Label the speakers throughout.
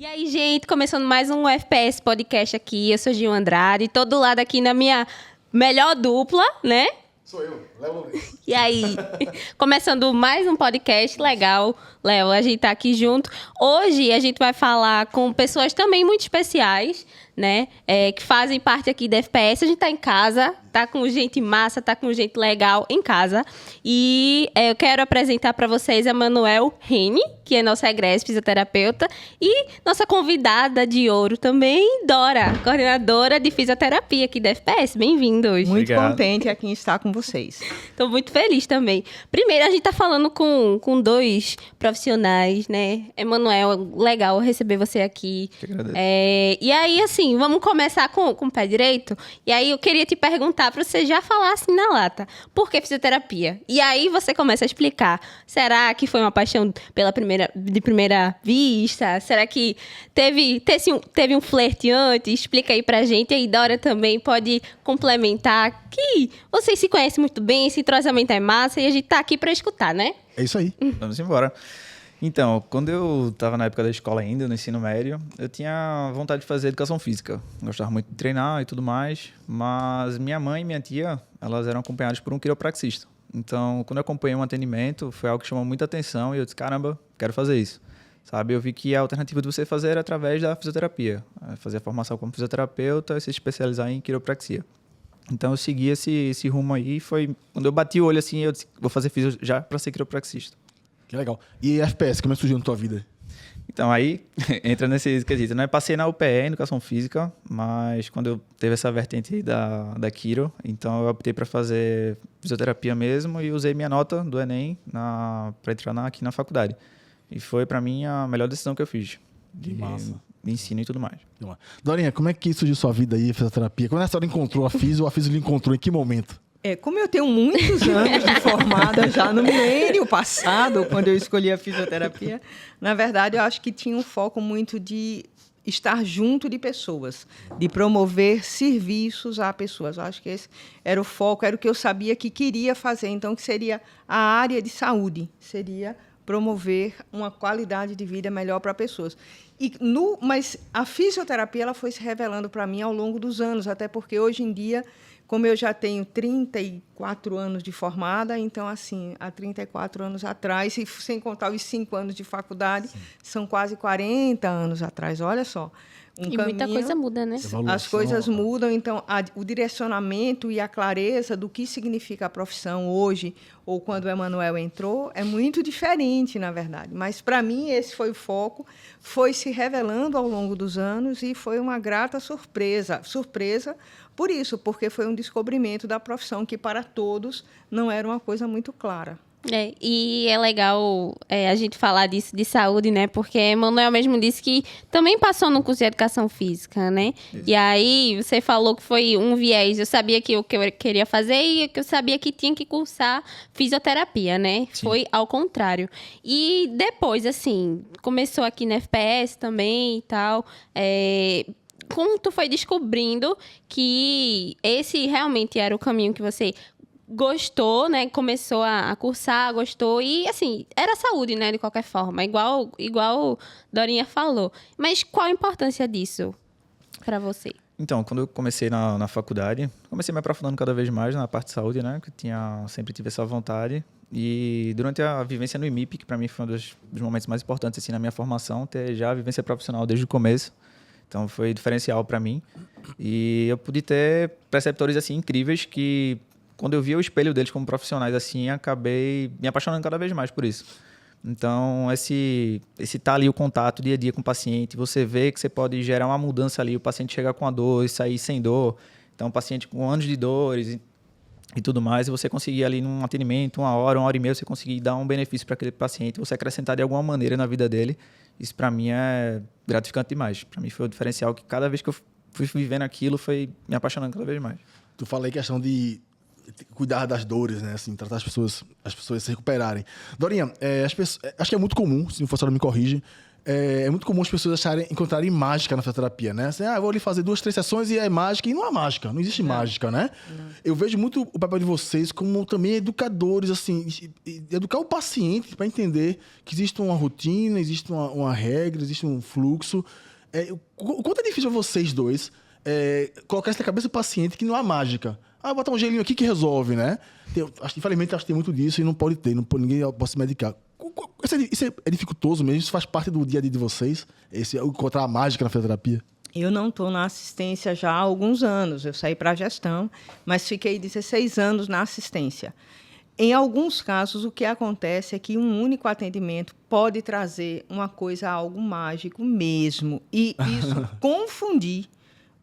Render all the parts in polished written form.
Speaker 1: E aí, gente, começando mais um FPS Podcast aqui. Eu sou Gil Andrade, tô do lado aqui na minha melhor dupla, né?
Speaker 2: Sou eu, Léo Lourenço.
Speaker 1: E aí, começando mais um podcast legal. Léo, a gente tá aqui junto. Hoje a gente vai falar com pessoas também muito especiais, né? Que fazem parte aqui da FPS. A gente tá em casa, tá com gente massa, tá com gente legal em casa. E eu quero apresentar para vocês a Manuel Rene, que é nossa egressa fisioterapeuta, e nossa convidada de ouro também, Dora, coordenadora de fisioterapia aqui da FPS. Bem-vindos.
Speaker 3: Muito
Speaker 4: Obrigado.
Speaker 3: contente aqui em estar com vocês.
Speaker 1: Estou muito feliz também. Primeiro, a gente tá falando com dois profissionais, né? Emanuel, legal receber você aqui.
Speaker 4: Que agradeço.
Speaker 1: E aí, assim, vamos começar com o pé direito. E aí, eu queria te perguntar para você já falar assim na lata. Por que fisioterapia? E aí, você começa a explicar. Será que foi uma paixão de primeira vista? Será que teve um flerte antes? Explica aí pra gente. E aí, Dora também pode complementar que vocês se conhecem muito bem, esse entrosamento é massa e a gente tá aqui para escutar, né?
Speaker 2: É isso aí.
Speaker 4: Vamos embora. Então, quando eu estava na época da escola ainda, no ensino médio, eu tinha vontade de fazer educação física. Gostava muito de treinar e tudo mais, mas minha mãe e minha tia, elas eram acompanhadas por um quiropraxista. Então, quando eu acompanhei um atendimento, foi algo que chamou muita atenção e eu disse, caramba, quero fazer isso. Sabe, eu vi que a alternativa de você fazer era através da fisioterapia. Fazer a formação como fisioterapeuta e se especializar em quiropraxia. Então, eu segui esse rumo aí e foi... Quando eu bati o olho assim, eu disse, vou fazer fisio já para ser quiropraxista.
Speaker 2: Que legal. E FPS, como é que surgiu na tua vida?
Speaker 4: Então, aí entra nesse quesito, né? Passei na UPE, Educação Física, mas quando eu teve essa vertente aí da Quiro, então eu optei para fazer fisioterapia mesmo e usei minha nota do Enem para entrar aqui na faculdade. E foi, para mim, a melhor decisão que eu fiz. De ensino e tudo mais.
Speaker 2: Dorinha, como é que surgiu sua vida aí, fisioterapia? Quando a senhora encontrou a Fisio lhe encontrou em que momento?
Speaker 3: Como eu tenho muitos anos de formada já no milênio passado, quando eu escolhi a fisioterapia, na verdade, eu acho que tinha um foco muito de estar junto de pessoas, de promover serviços a pessoas. Eu acho que esse era o foco, era o que eu sabia que queria fazer. Então, que seria a área de saúde, seria promover uma qualidade de vida melhor para pessoas. Mas a fisioterapia ela foi se revelando para mim ao longo dos anos, até porque hoje em dia, como eu já tenho 34 anos de formada, então, assim, há 34 anos atrás, e sem contar os 5 anos de faculdade, são quase 40 anos atrás, olha só.
Speaker 1: E muita coisa muda, né?
Speaker 3: As coisas mudam, então o direcionamento e a clareza do que significa a profissão hoje, ou quando o Emanuel entrou, é muito diferente, na verdade. Mas, para mim, esse foi o foco, foi se revelando ao longo dos anos e foi uma grata surpresa. Surpresa por isso, porque foi um descobrimento da profissão que, para todos, não era uma coisa muito clara.
Speaker 1: E é legal a gente falar disso de saúde, né? Porque Emanuel mesmo disse que também passou no curso de educação física, né? Isso. E aí você falou que foi um viés. Eu sabia que o que eu queria fazer e que eu sabia que tinha que cursar fisioterapia, né? Sim. Foi ao contrário. E depois, assim, começou aqui na FPS também e tal. Como tu foi descobrindo que esse realmente era o caminho que você gostou, né? Começou a cursar, gostou e, assim, era saúde, né? De qualquer forma, igual Dorinha falou. Mas qual a importância disso para você?
Speaker 4: Então, quando eu comecei na faculdade, comecei me aprofundando cada vez mais na parte de saúde, né? Que sempre tive essa vontade. E durante a vivência no IMIP, que para mim foi um dos momentos mais importantes assim, na minha formação, ter já a vivência profissional desde o começo. Então, foi diferencial para mim. E eu pude ter preceptores assim, incríveis que... Quando eu via o espelho deles como profissionais, assim, acabei me apaixonando cada vez mais por isso. Então, esse tá ali o contato dia a dia com o paciente, você vê que você pode gerar uma mudança ali, o paciente chegar com a dor e sair sem dor. Então, o paciente com anos de dores e tudo mais, e você conseguir ali num atendimento, 1 hora e meia, você conseguir dar um benefício para aquele paciente, você acrescentar de alguma maneira na vida dele, isso para mim é gratificante demais. Para mim foi o diferencial que cada vez que eu fui vivendo aquilo, foi me apaixonando cada vez mais.
Speaker 2: Tu falei questão de cuidar das dores, né? Assim, tratar as pessoas se recuperarem. Dorinha, acho que é muito comum, se não for a senhora me corrige, é muito comum as pessoas encontrarem mágica na fisioterapia, né? Assim, eu vou ali fazer 2, 3 sessões e é mágica. E não é mágica, não existe mágica, né? Não. Eu vejo muito o papel de vocês como também educadores, assim, educar o paciente para entender que existe uma rotina, existe uma regra, existe um fluxo. O quanto é difícil para vocês dois colocar isso na cabeça do paciente que não há mágica. Vou botar um gelinho aqui que resolve, né? Infelizmente, acho que tem muito disso e não pode ter, ninguém pode se medicar. Isso é dificultoso mesmo? Isso faz parte do dia a dia de vocês? Encontrar a mágica na fisioterapia?
Speaker 3: Eu não estou na assistência já há alguns anos. Eu saí para a gestão, mas fiquei 16 anos na assistência. Em alguns casos, o que acontece é que um único atendimento pode trazer uma coisa, algo mágico mesmo. E isso confundir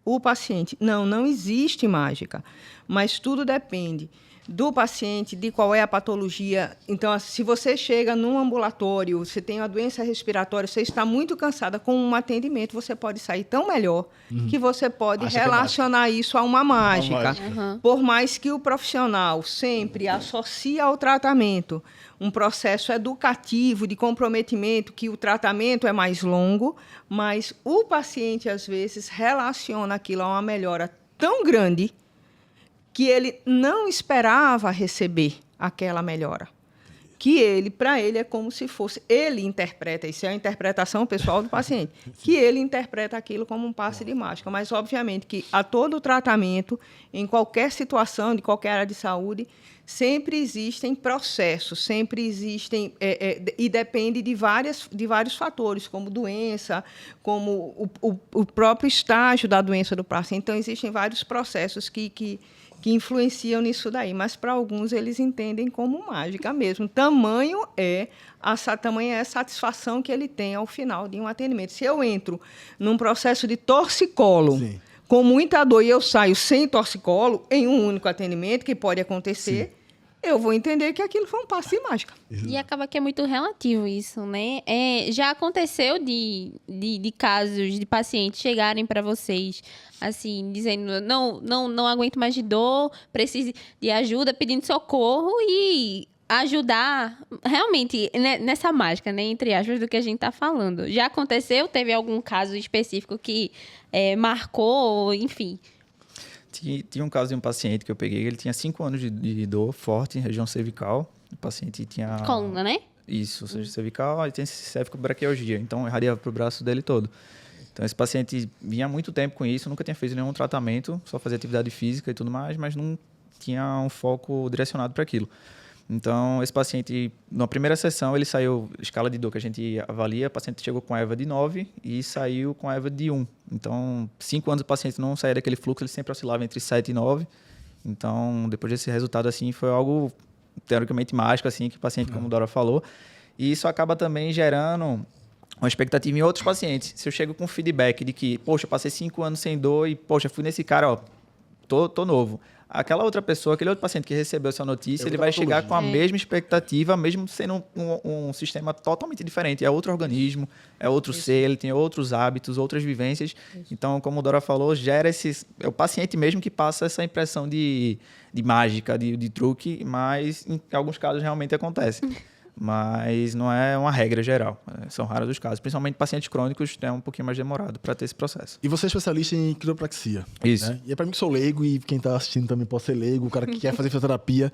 Speaker 3: o paciente. Não existe mágica, mas tudo depende do paciente, de qual é a patologia. Então, se você chega num ambulatório, você tem uma doença respiratória, você está muito cansada, com um atendimento você pode sair tão melhor que você pode relacionar isso a uma mágica. Por mais que o profissional sempre associe ao tratamento um processo educativo, de comprometimento, que o tratamento é mais longo, mas o paciente, às vezes, relaciona aquilo a uma melhora tão grande que ele não esperava receber aquela melhora. Que para ele é como se fosse... Ele interpreta, isso é a interpretação pessoal do paciente, que ele interpreta aquilo como um passe de mágica. Mas, obviamente, que a todo tratamento, em qualquer situação, de qualquer área de saúde, sempre existem processos, sempre existem... e depende de vários fatores, como doença, como o próprio estágio da doença do paciente. Então, existem vários processos que influenciam nisso daí, mas para alguns eles entendem como mágica mesmo. Tamanha é a satisfação que ele tem ao final de um atendimento. Se eu entro num processo de torcicolo, sim, com muita dor e eu saio sem torcicolo, em um único atendimento, que pode acontecer, sim, eu vou entender que aquilo foi um passe de mágica.
Speaker 1: E acaba que é muito relativo isso, né? Já aconteceu de casos de pacientes chegarem para vocês, assim, dizendo, não aguento mais de dor, preciso de ajuda, pedindo socorro e ajudar, realmente, nessa mágica, né? Entre aspas, do que a gente tá falando. Já aconteceu? Teve algum caso específico que marcou, enfim...
Speaker 4: Tinha um caso de um paciente que eu peguei, ele tinha 5 anos de dor forte em região cervical. O paciente tinha...
Speaker 1: Coluna, né?
Speaker 4: Isso, ou seja, cervical, e tem cervicobraquialgia. Então, irradiava para o braço dele todo. Então, esse paciente vinha há muito tempo com isso, nunca tinha feito nenhum tratamento, só fazia atividade física e tudo mais, mas não tinha um foco direcionado para aquilo. Então, esse paciente, na primeira sessão, ele saiu, escala de dor que a gente avalia, o paciente chegou com EVA de 9 e saiu com EVA de 1. Então, 5 anos o paciente não saía daquele fluxo, ele sempre oscilava entre 7 e 9. Então, depois desse resultado, assim, foi algo teoricamente mágico, assim, que o paciente, como a Dora falou. E isso acaba também gerando uma expectativa em outros pacientes. Se eu chego com feedback de que, poxa, passei 5 anos sem dor e, poxa, fui nesse cara, tô novo. Aquela outra pessoa, aquele outro paciente que recebeu essa notícia, ele vai chegar com a mesma expectativa, mesmo sendo um sistema totalmente diferente. É outro organismo, é outro ser, ele tem outros hábitos, outras vivências. Isso. Então, como a Dora falou, gera é o paciente mesmo que passa essa impressão de mágica, de truque, mas em alguns casos realmente acontece. Mas não é uma regra geral. São raros os casos. Principalmente pacientes crônicos, é um pouquinho mais demorado para ter esse processo.
Speaker 2: E você é especialista em quiropraxia.
Speaker 4: Isso.
Speaker 2: Né? E é para mim que sou leigo, e quem está assistindo também pode ser leigo, o cara que quer fazer fisioterapia.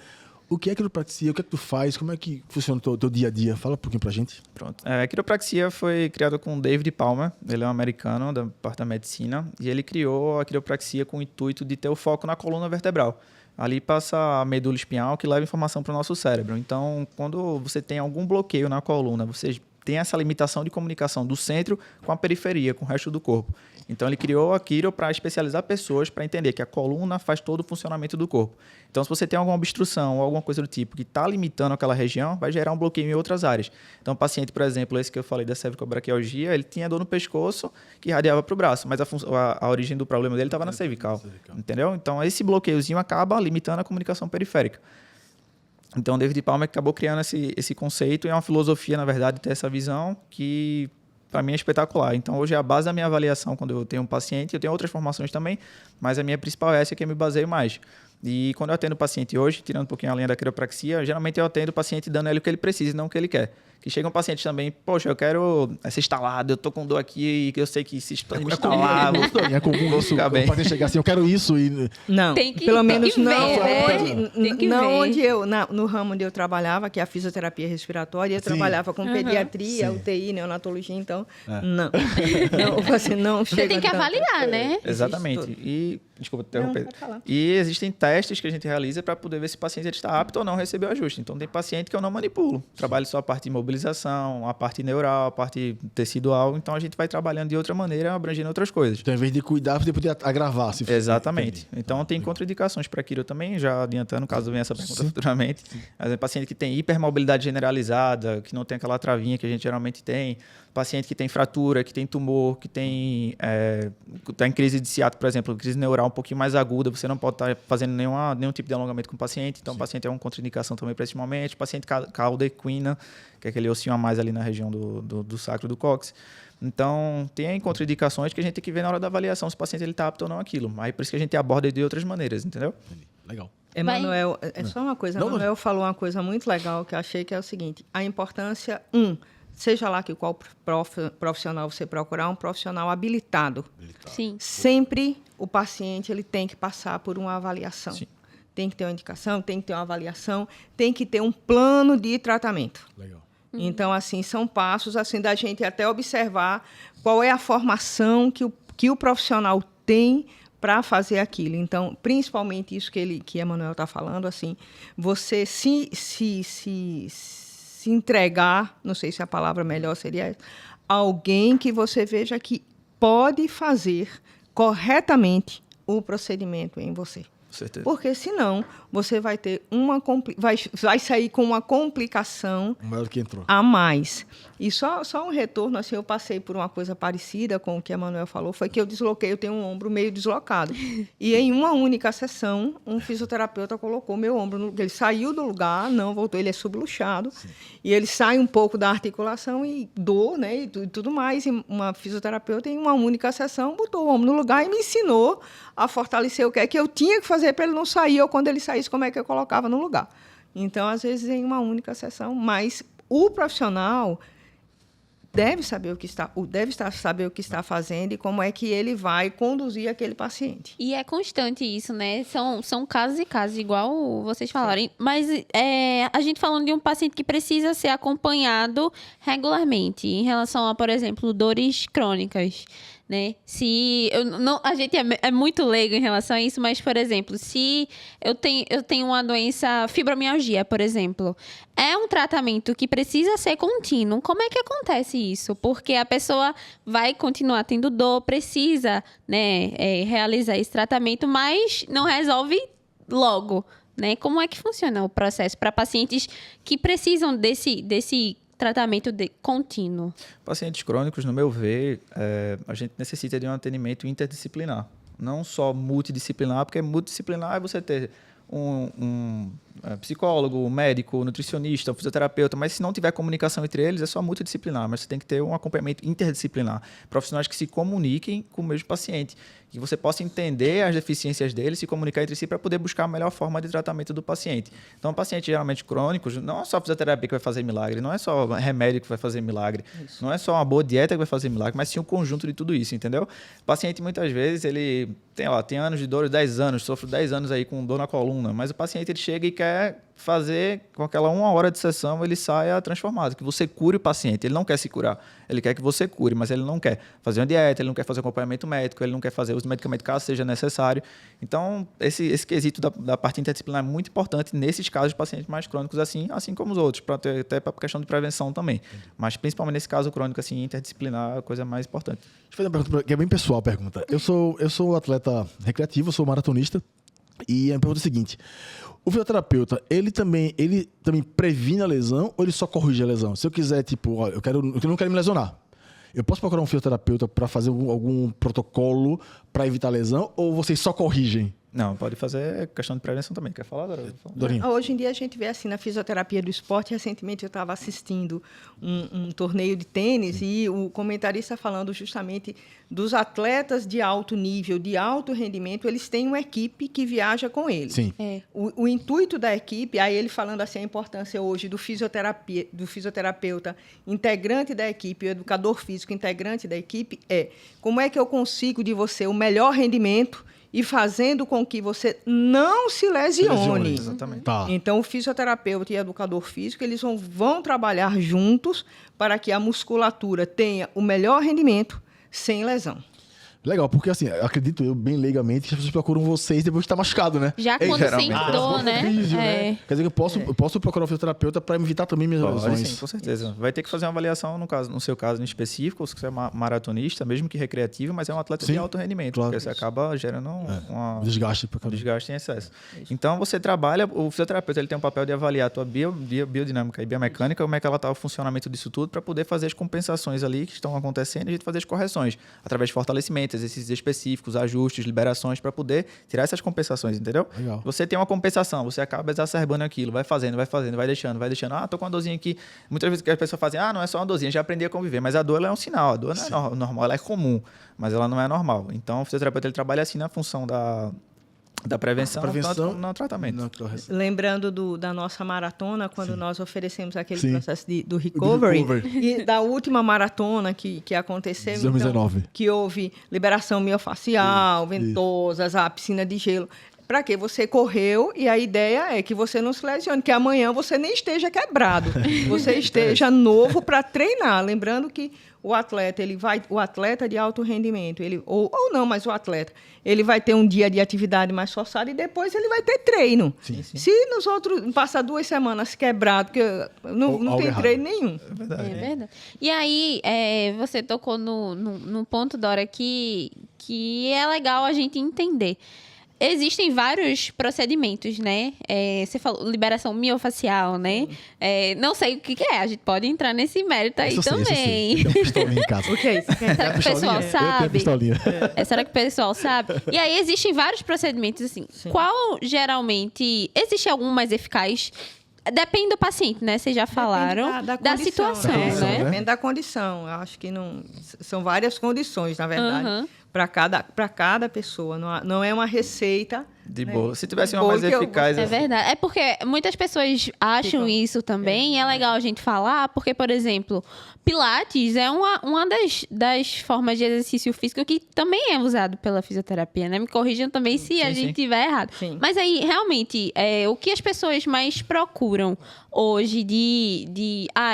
Speaker 2: O que é quiropraxia? O que é que tu faz? Como é que funciona o teu dia a dia? Fala um pouquinho pra gente.
Speaker 4: Pronto. A quiropraxia foi criada com David Palmer. Ele é um americano da parte da medicina. E ele criou a quiropraxia com o intuito de ter o foco na coluna vertebral. Ali passa a medula espinhal que leva informação para o nosso cérebro. Então, quando você tem algum bloqueio na coluna, você tem essa limitação de comunicação do centro com a periferia, com o resto do corpo. Então, ele criou a quiro para especializar pessoas para entender que a coluna faz todo o funcionamento do corpo. Então, se você tem alguma obstrução ou alguma coisa do tipo que está limitando aquela região, vai gerar um bloqueio em outras áreas. Então, o paciente, por exemplo, esse que eu falei da cervicobraquialgia, ele tinha dor no pescoço que irradiava para o braço, mas a origem do problema dele estava na cervical, entendeu? Então, esse bloqueiozinho acaba limitando a comunicação periférica. Então, David Palmer acabou criando esse conceito, e é uma filosofia, na verdade, ter essa visão que, para mim, é espetacular. Então, hoje é a base da minha avaliação quando eu tenho um paciente. Eu tenho outras formações também, mas a minha principal é essa que eu me baseio mais. E quando eu atendo o paciente hoje, tirando um pouquinho a linha da quiropraxia, geralmente eu atendo o paciente dando ele o que ele precisa e não o que ele quer. Que chega um paciente também, poxa, eu quero ser instalado, eu tô com dor aqui e eu sei que se instalar...
Speaker 2: É comum isso,
Speaker 4: ficar
Speaker 2: o
Speaker 4: bem.
Speaker 2: paciente chegar assim, eu quero isso e...
Speaker 3: Não,
Speaker 1: Tem que-
Speaker 3: pelo
Speaker 1: tem
Speaker 3: menos
Speaker 1: que
Speaker 3: não
Speaker 1: ver, né?
Speaker 3: onde,
Speaker 1: Tem que
Speaker 3: não
Speaker 1: ver.
Speaker 3: onde no ramo onde eu trabalhava, que é a fisioterapia respiratória, eu
Speaker 2: Sim.
Speaker 3: trabalhava com pediatria,
Speaker 2: Sim.
Speaker 3: UTI, neonatologia, então, não. Não, você não
Speaker 1: Você
Speaker 3: chega
Speaker 1: tem que
Speaker 3: tanto.
Speaker 1: avaliar, né?
Speaker 4: Exatamente.
Speaker 3: Existe
Speaker 4: E, desculpa te
Speaker 3: Não,
Speaker 4: interromper.
Speaker 3: pode falar.
Speaker 4: E existem testes que a gente realiza para poder ver se o paciente ele está apto ou não a receber o ajuste. Então, tem paciente que eu não manipulo. Trabalho só a parte de imobilização, a parte neural, a parte tecidual. Então, a gente vai trabalhando de outra maneira, abrangendo outras coisas.
Speaker 2: Então, em vez de cuidar, você podia agravar. Se
Speaker 4: Exatamente.
Speaker 2: Entendi.
Speaker 4: Então, tem contraindicações para aquilo também, já adiantando, caso venha essa pergunta futuramente. Mas é paciente que tem hipermobilidade generalizada, que não tem aquela travinha que a gente geralmente tem. Paciente que tem fratura, que tem tumor, que tem tá em crise de ciático, por exemplo, crise neural um pouquinho mais aguda, você não pode estar fazendo nenhum tipo de alongamento com o paciente, então o paciente é uma contraindicação também para esse momento. Paciente cauda equina, que é aquele ossinho a mais ali na região do sacro do cóccix. Então, tem contraindicações que a gente tem que ver na hora da avaliação se o paciente está apto ou não àquilo. Aí por isso que a gente aborda de outras maneiras, entendeu?
Speaker 2: Legal.
Speaker 3: Emanuel, é só uma coisa.
Speaker 2: Não,
Speaker 3: Emanuel falou uma coisa muito legal que eu achei que é o seguinte: a importância, seja lá que qual profissional você procurar, um profissional habilitado.
Speaker 1: Sim.
Speaker 3: Sempre o paciente ele tem que passar por uma avaliação.
Speaker 4: Sim.
Speaker 3: Tem que ter uma indicação, tem que ter uma avaliação, tem que ter um plano de tratamento.
Speaker 2: Legal.
Speaker 3: Então, assim, são passos assim da gente até observar qual é a formação que o profissional tem para fazer aquilo. Então, principalmente isso que Emanuel está falando, assim, você se entregar, não sei se a palavra melhor seria essa, alguém que você veja que pode fazer corretamente o procedimento em você.
Speaker 4: Com certeza.
Speaker 3: Porque senão você vai ter vai sair com uma complicação
Speaker 2: O maior do que entrou.
Speaker 3: a mais. E só um retorno, assim, eu passei por uma coisa parecida com o que a Emanuel falou, foi que eu tenho um ombro meio deslocado. E em uma única sessão, um fisioterapeuta colocou meu ombro no lugar. Ele saiu do lugar, não voltou, ele é subluxado. Sim. E ele sai um pouco da articulação e dor, né, e tudo mais. E uma fisioterapeuta, em uma única sessão, botou o ombro no lugar e me ensinou a fortalecer o que é que eu tinha que fazer para ele não sair, ou quando ele saísse, como é que eu colocava no lugar. Então, às vezes, em uma única sessão, mas o profissional deve saber saber o que está fazendo e como é que ele vai conduzir aquele paciente.
Speaker 1: E é constante isso, né? São casos e casos, igual vocês falaram. Sim. Mas a gente falando de um paciente que precisa ser acompanhado regularmente em relação a, por exemplo, dores crônicas, né? A gente é muito leigo em relação a isso, mas, por exemplo, se eu tenho uma doença, fibromialgia, por exemplo, é um tratamento que precisa ser contínuo. Como é que acontece isso? Porque a pessoa vai continuar tendo dor, precisa, né, realizar esse tratamento, mas não resolve logo, né? Como é que funciona o processo para pacientes que precisam desse tratamento contínuo?
Speaker 4: Pacientes crônicos, no meu ver, a gente necessita de um atendimento interdisciplinar. Não só multidisciplinar, porque multidisciplinar é você ter um psicólogo, um médico, um nutricionista, um fisioterapeuta, mas se não tiver comunicação entre eles, é só multidisciplinar, mas você tem que ter um acompanhamento interdisciplinar. Profissionais que se comuniquem com o mesmo paciente, que você possa entender as deficiências dele, se comunicar entre si para poder buscar a melhor forma de tratamento do paciente. Então, pacientes geralmente crônicos, não é só fisioterapia que vai fazer milagre, não é só remédio que vai fazer milagre, não é só uma boa dieta que vai fazer milagre, mas sim um conjunto de tudo isso, entendeu? O paciente, muitas vezes, ele tem anos de dor, 10 anos, sofre 10 anos aí com dor na coluna, mas o paciente ele chega e quer fazer com aquela 1 hora de sessão, ele saia transformado, que você cure o paciente. Ele não quer se curar, ele quer que você cure, mas ele não quer fazer uma dieta, ele não quer fazer acompanhamento médico, ele não quer fazer uso de medicamento caso seja necessário. Então, esse quesito da parte interdisciplinar é muito importante nesses casos de pacientes mais crônicos, assim como os outros, até para questão de prevenção também. Mas, principalmente nesse caso crônico, assim, interdisciplinar é a coisa mais importante.
Speaker 2: Deixa eu fazer uma pergunta que é bem pessoal a pergunta. Eu sou atleta recreativo, eu sou maratonista, e a pergunta é a seguinte: o fisioterapeuta, ele também previne a lesão ou ele só corrige a lesão? Se eu quiser, tipo, eu não quero me lesionar, eu posso procurar um fisioterapeuta para fazer algum protocolo para evitar a lesão ou vocês só corrigem?
Speaker 4: Não, pode fazer questão de prevenção também. Quer falar, Dora?
Speaker 2: Dorinha.
Speaker 3: Hoje em dia a gente vê assim na fisioterapia do esporte. Recentemente eu estava assistindo um torneio de tênis e o comentarista falando justamente dos atletas de alto nível, de alto rendimento, eles têm uma equipe que viaja com eles.
Speaker 2: Sim.
Speaker 3: O intuito da equipe, aí ele falando assim a importância hoje do fisioterapeuta integrante da equipe, o educador físico integrante da equipe, como é que eu consigo de você o melhor rendimento e fazendo com que você não se lesione.
Speaker 4: Exatamente.
Speaker 2: Tá.
Speaker 3: Então, o fisioterapeuta e o educador físico, eles vão trabalhar juntos para que a musculatura tenha o melhor rendimento sem lesão.
Speaker 2: Legal, porque assim, acredito eu, bem leigamente, que as pessoas procuram vocês depois de estar machucado, né?
Speaker 1: Já quando
Speaker 4: geralmente.
Speaker 1: sente dor, né?
Speaker 2: Físio, né? Quer dizer que eu posso procurar um fisioterapeuta para evitar também minhas
Speaker 4: Pode
Speaker 2: lesões.
Speaker 4: sim, com certeza. Vai ter que fazer uma avaliação, no seu caso em específico, se você é maratonista, mesmo que recreativo, mas é um atleta
Speaker 2: Sim,
Speaker 4: de alto rendimento,
Speaker 2: claro.
Speaker 4: porque você acaba gerando
Speaker 2: Desgaste.
Speaker 4: um desgaste em excesso. Então, você trabalha, o fisioterapeuta ele tem um papel de avaliar a tua biodinâmica e biomecânica, como é que ela está o funcionamento disso tudo, para poder fazer as compensações ali que estão acontecendo e a gente fazer as correções, através de fortalecimento, exercícios específicos, ajustes, liberações, para poder tirar essas compensações, entendeu?
Speaker 2: Legal.
Speaker 4: Você tem uma compensação, você acaba exacerbando aquilo, vai fazendo, vai deixando. Ah, tô com uma dorzinha aqui. Muitas vezes as pessoas fazem, não é só uma dorzinha, já aprendi a conviver. Mas a dor ela é um sinal, a dor não é normal, ela é comum, mas ela não é normal. Então, o fisioterapeuta ele trabalha assim na função da prevenção, tanto como no tratamento.
Speaker 3: Lembrando da nossa maratona, quando nós oferecemos aquele
Speaker 2: Sim.
Speaker 3: processo do recovery,
Speaker 2: recovery.
Speaker 3: e da última maratona que aconteceu,
Speaker 2: 2019.
Speaker 3: então, que houve liberação miofascial, ventosas, a piscina de gelo. Para quê? Você correu e a ideia é que você não se lesione, que amanhã você nem esteja quebrado, você esteja novo para treinar. Lembrando que o atleta de alto rendimento, ou não, mas o atleta, ele vai ter um dia de atividade mais forçada e depois ele vai ter treino.
Speaker 2: Sim.
Speaker 3: Se nos outros passar 2 semanas quebrado, porque não tem
Speaker 2: errado.
Speaker 3: treino nenhum.
Speaker 1: É verdade. E aí, você tocou no ponto, Dora, que é legal a gente entender. Existem vários procedimentos, né? Você falou liberação miofascial, né? Não sei o que é, a gente pode entrar nesse mérito aí também.
Speaker 2: Eu tenho pistolinha em casa.
Speaker 3: O que é isso?
Speaker 1: Será que o pessoal
Speaker 2: Eu tenho
Speaker 1: sabe?
Speaker 2: pistolinha.
Speaker 1: Será que o pessoal sabe? E aí existem vários procedimentos, assim.
Speaker 3: Sim.
Speaker 1: Qual geralmente... Existe algum mais eficaz? Depende do paciente, né? Vocês já falaram da
Speaker 3: condição,
Speaker 1: situação,
Speaker 2: né?
Speaker 1: né?
Speaker 3: Depende da condição. Eu acho que não... São várias condições, na verdade.
Speaker 1: Uhum.
Speaker 3: Para cada pessoa. Não é uma receita...
Speaker 4: De
Speaker 3: né?
Speaker 4: boa. Se tivesse
Speaker 3: De
Speaker 4: uma
Speaker 3: boa
Speaker 4: mais
Speaker 3: que eu-
Speaker 4: eficaz...
Speaker 1: É
Speaker 4: assim,
Speaker 1: verdade. É porque muitas pessoas acham isso também. E é legal a gente falar, porque, por exemplo, Pilates é uma das formas de exercício físico que também é usado pela fisioterapia, né? Me corrijam também se a
Speaker 4: Sim,
Speaker 1: gente
Speaker 4: sim.
Speaker 1: tiver errado.
Speaker 3: Sim.
Speaker 1: Mas aí, realmente, o que as pessoas mais procuram hoje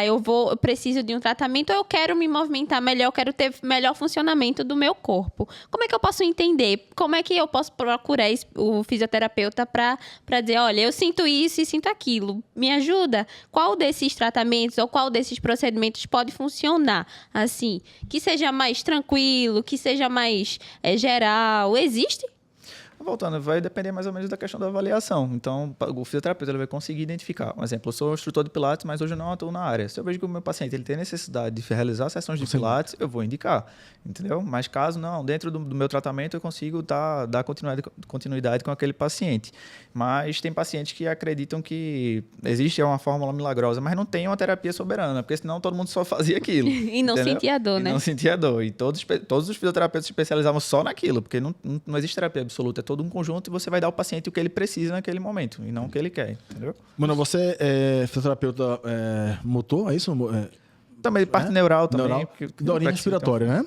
Speaker 1: eu preciso de um tratamento, ou eu quero me movimentar melhor, eu quero ter melhor funcionamento do meu corpo. Como é que eu posso entender? Como é que eu posso procurar o fisioterapeuta para dizer, olha, eu sinto isso e sinto aquilo. Me ajuda? Qual desses tratamentos ou qual desses procedimentos pode funcionar? Assim, que seja mais tranquilo, que seja mais geral. Existe?
Speaker 4: Voltando, vai depender mais ou menos da questão da avaliação. Então, o fisioterapeuta ele vai conseguir identificar. Por exemplo, eu sou instrutor de Pilates, mas hoje eu não atuo na área. Se eu vejo que o meu paciente ele tem necessidade de realizar sessões de Pilates, eu vou indicar, entendeu? Mas caso não, dentro do meu tratamento eu consigo dar continuidade com aquele paciente. Mas tem pacientes que acreditam que existe uma fórmula milagrosa, mas não tem uma terapia soberana, porque senão todo mundo só fazia aquilo.
Speaker 1: E não
Speaker 4: entendeu?
Speaker 1: sentia dor,
Speaker 4: E
Speaker 1: né?
Speaker 4: não sentia dor. E todos os fisioterapeutas se especializavam só naquilo, porque não existe terapia absoluta, é todo um conjunto e você vai dar ao paciente o que ele precisa naquele momento, e não o que ele quer, entendeu?
Speaker 2: Mano, você é fisioterapeuta motor, é isso?
Speaker 4: Também parte neural também.
Speaker 2: Neural. Dorinha respiratória, né?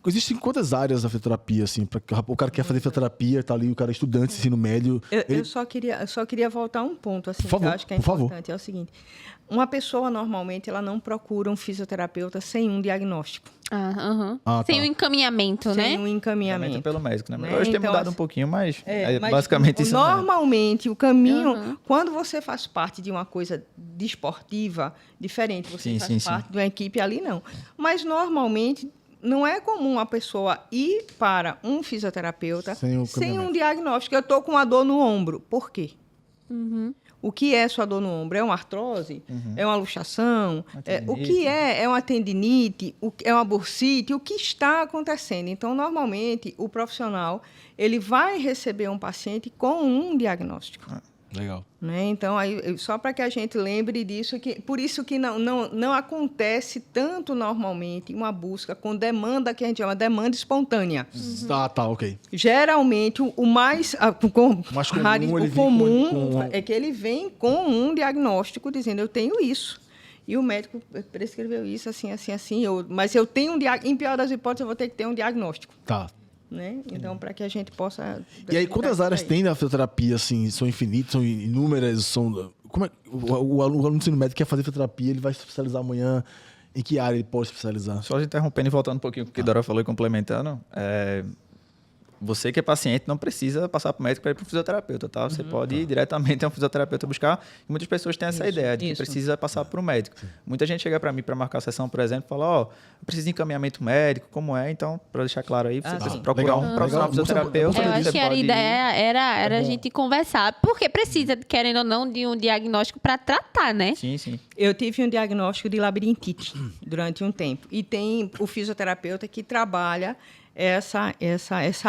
Speaker 2: Existem quantas áreas da fisioterapia, assim? O cara quer fazer fisioterapia, tá ali, o cara é estudante, ensino médio.
Speaker 3: Eu só queria voltar a um ponto, assim,
Speaker 2: Por favor,
Speaker 3: que eu acho que é
Speaker 2: por favor.
Speaker 3: importante. É o seguinte, uma pessoa, normalmente, ela não procura um fisioterapeuta sem um diagnóstico,
Speaker 1: Sem o encaminhamento,
Speaker 3: sem
Speaker 1: né?
Speaker 3: um encaminhamento.
Speaker 4: Pelo médico, né?
Speaker 3: Né?
Speaker 4: Hoje tem
Speaker 3: Então,
Speaker 4: mudado
Speaker 3: assim,
Speaker 4: um pouquinho, mas
Speaker 3: mas
Speaker 4: basicamente isso.
Speaker 3: normalmente, o caminho, quando você faz parte de uma coisa desportiva, diferente, você faz parte de uma equipe ali, não. Mas, normalmente, não é comum a pessoa ir para um fisioterapeuta
Speaker 2: Sem o
Speaker 3: sem um
Speaker 2: caminhamento.
Speaker 3: diagnóstico. Eu estou com uma dor no ombro. Por quê? O que é sua dor no ombro? É uma artrose? É uma luxação?
Speaker 4: Uma
Speaker 3: O
Speaker 4: tendinite.
Speaker 3: que é? É uma tendinite? É uma bursite? O que está acontecendo? Então, normalmente, o profissional ele vai receber um paciente com um diagnóstico.
Speaker 2: Legal.
Speaker 3: Né? Então, só para que a gente lembre disso, por isso que não acontece tanto normalmente uma busca com demanda, que a gente chama demanda espontânea.
Speaker 2: Tá, ok.
Speaker 3: Geralmente, o mais
Speaker 2: Mais comum, ele vem com-
Speaker 3: é que ele vem com um diagnóstico dizendo, eu tenho isso. E o médico prescreveu isso, assim, assim, assim. Mas eu tenho em pior das hipóteses, eu vou ter que ter um diagnóstico.
Speaker 2: Tá.
Speaker 3: Né? Então, para que a gente possa...
Speaker 2: E aí, quantas áreas tem na fisioterapia, assim? São infinitas, são inúmeras, Como é... o aluno do ensino médio quer fazer fisioterapia, ele vai se especializar amanhã. Em que área ele pode se especializar?
Speaker 4: Só interrompendo e voltando um pouquinho o que a Dora falou e complementando, você que é paciente não precisa passar para o médico para ir para o fisioterapeuta, tá? Você pode ir diretamente a um fisioterapeuta buscar. E muitas pessoas têm essa ideia de que precisa passar para o médico. Muita gente chega para mim para marcar a sessão, por exemplo, e fala, eu preciso de encaminhamento médico, como é? Então, para deixar claro aí, você precisa procurar um profissional fisioterapeuta.
Speaker 1: Eu acho que a ideia era a gente conversar, porque precisa, querendo ou não, de um diagnóstico para tratar, né?
Speaker 4: Sim, sim.
Speaker 3: Eu tive um diagnóstico de labirintite durante um tempo. E tem o fisioterapeuta que trabalha essa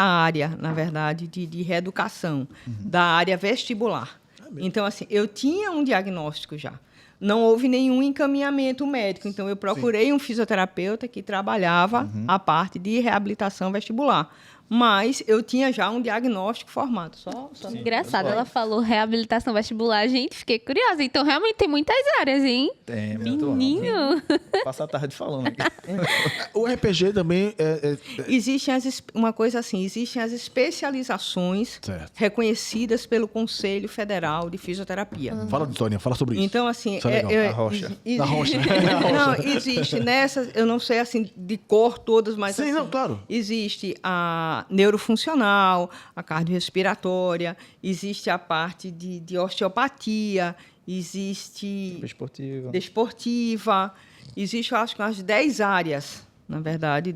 Speaker 3: área, na verdade, de reeducação, da área vestibular. Então, assim, eu tinha um diagnóstico já. Não houve nenhum encaminhamento médico. Então, eu procurei um fisioterapeuta que trabalhava a parte de reabilitação vestibular. Mas eu tinha já um diagnóstico formado.
Speaker 1: Engraçado, ela falou reabilitação vestibular. Gente, fiquei curiosa. Então, realmente tem muitas áreas, hein?
Speaker 4: Tem,
Speaker 1: Menino.
Speaker 4: Passa a tarde falando aqui.
Speaker 2: O RPG também
Speaker 3: Existem uma coisa assim, existem as especializações
Speaker 2: Certo.
Speaker 3: reconhecidas pelo Conselho Federal de Fisioterapia.
Speaker 2: Fala, Tônia, fala sobre isso.
Speaker 3: Então, assim...
Speaker 2: Isso é legal.
Speaker 4: A rocha.
Speaker 2: Na rocha.
Speaker 3: Não, existe nessas, eu não sei assim de cor todas, mas
Speaker 2: Sim,
Speaker 3: assim,
Speaker 2: não, claro.
Speaker 3: existe a neurofuncional, a cardiorrespiratória, existe a parte de osteopatia, existe desportiva, existe, eu acho que umas 10 áreas, na verdade,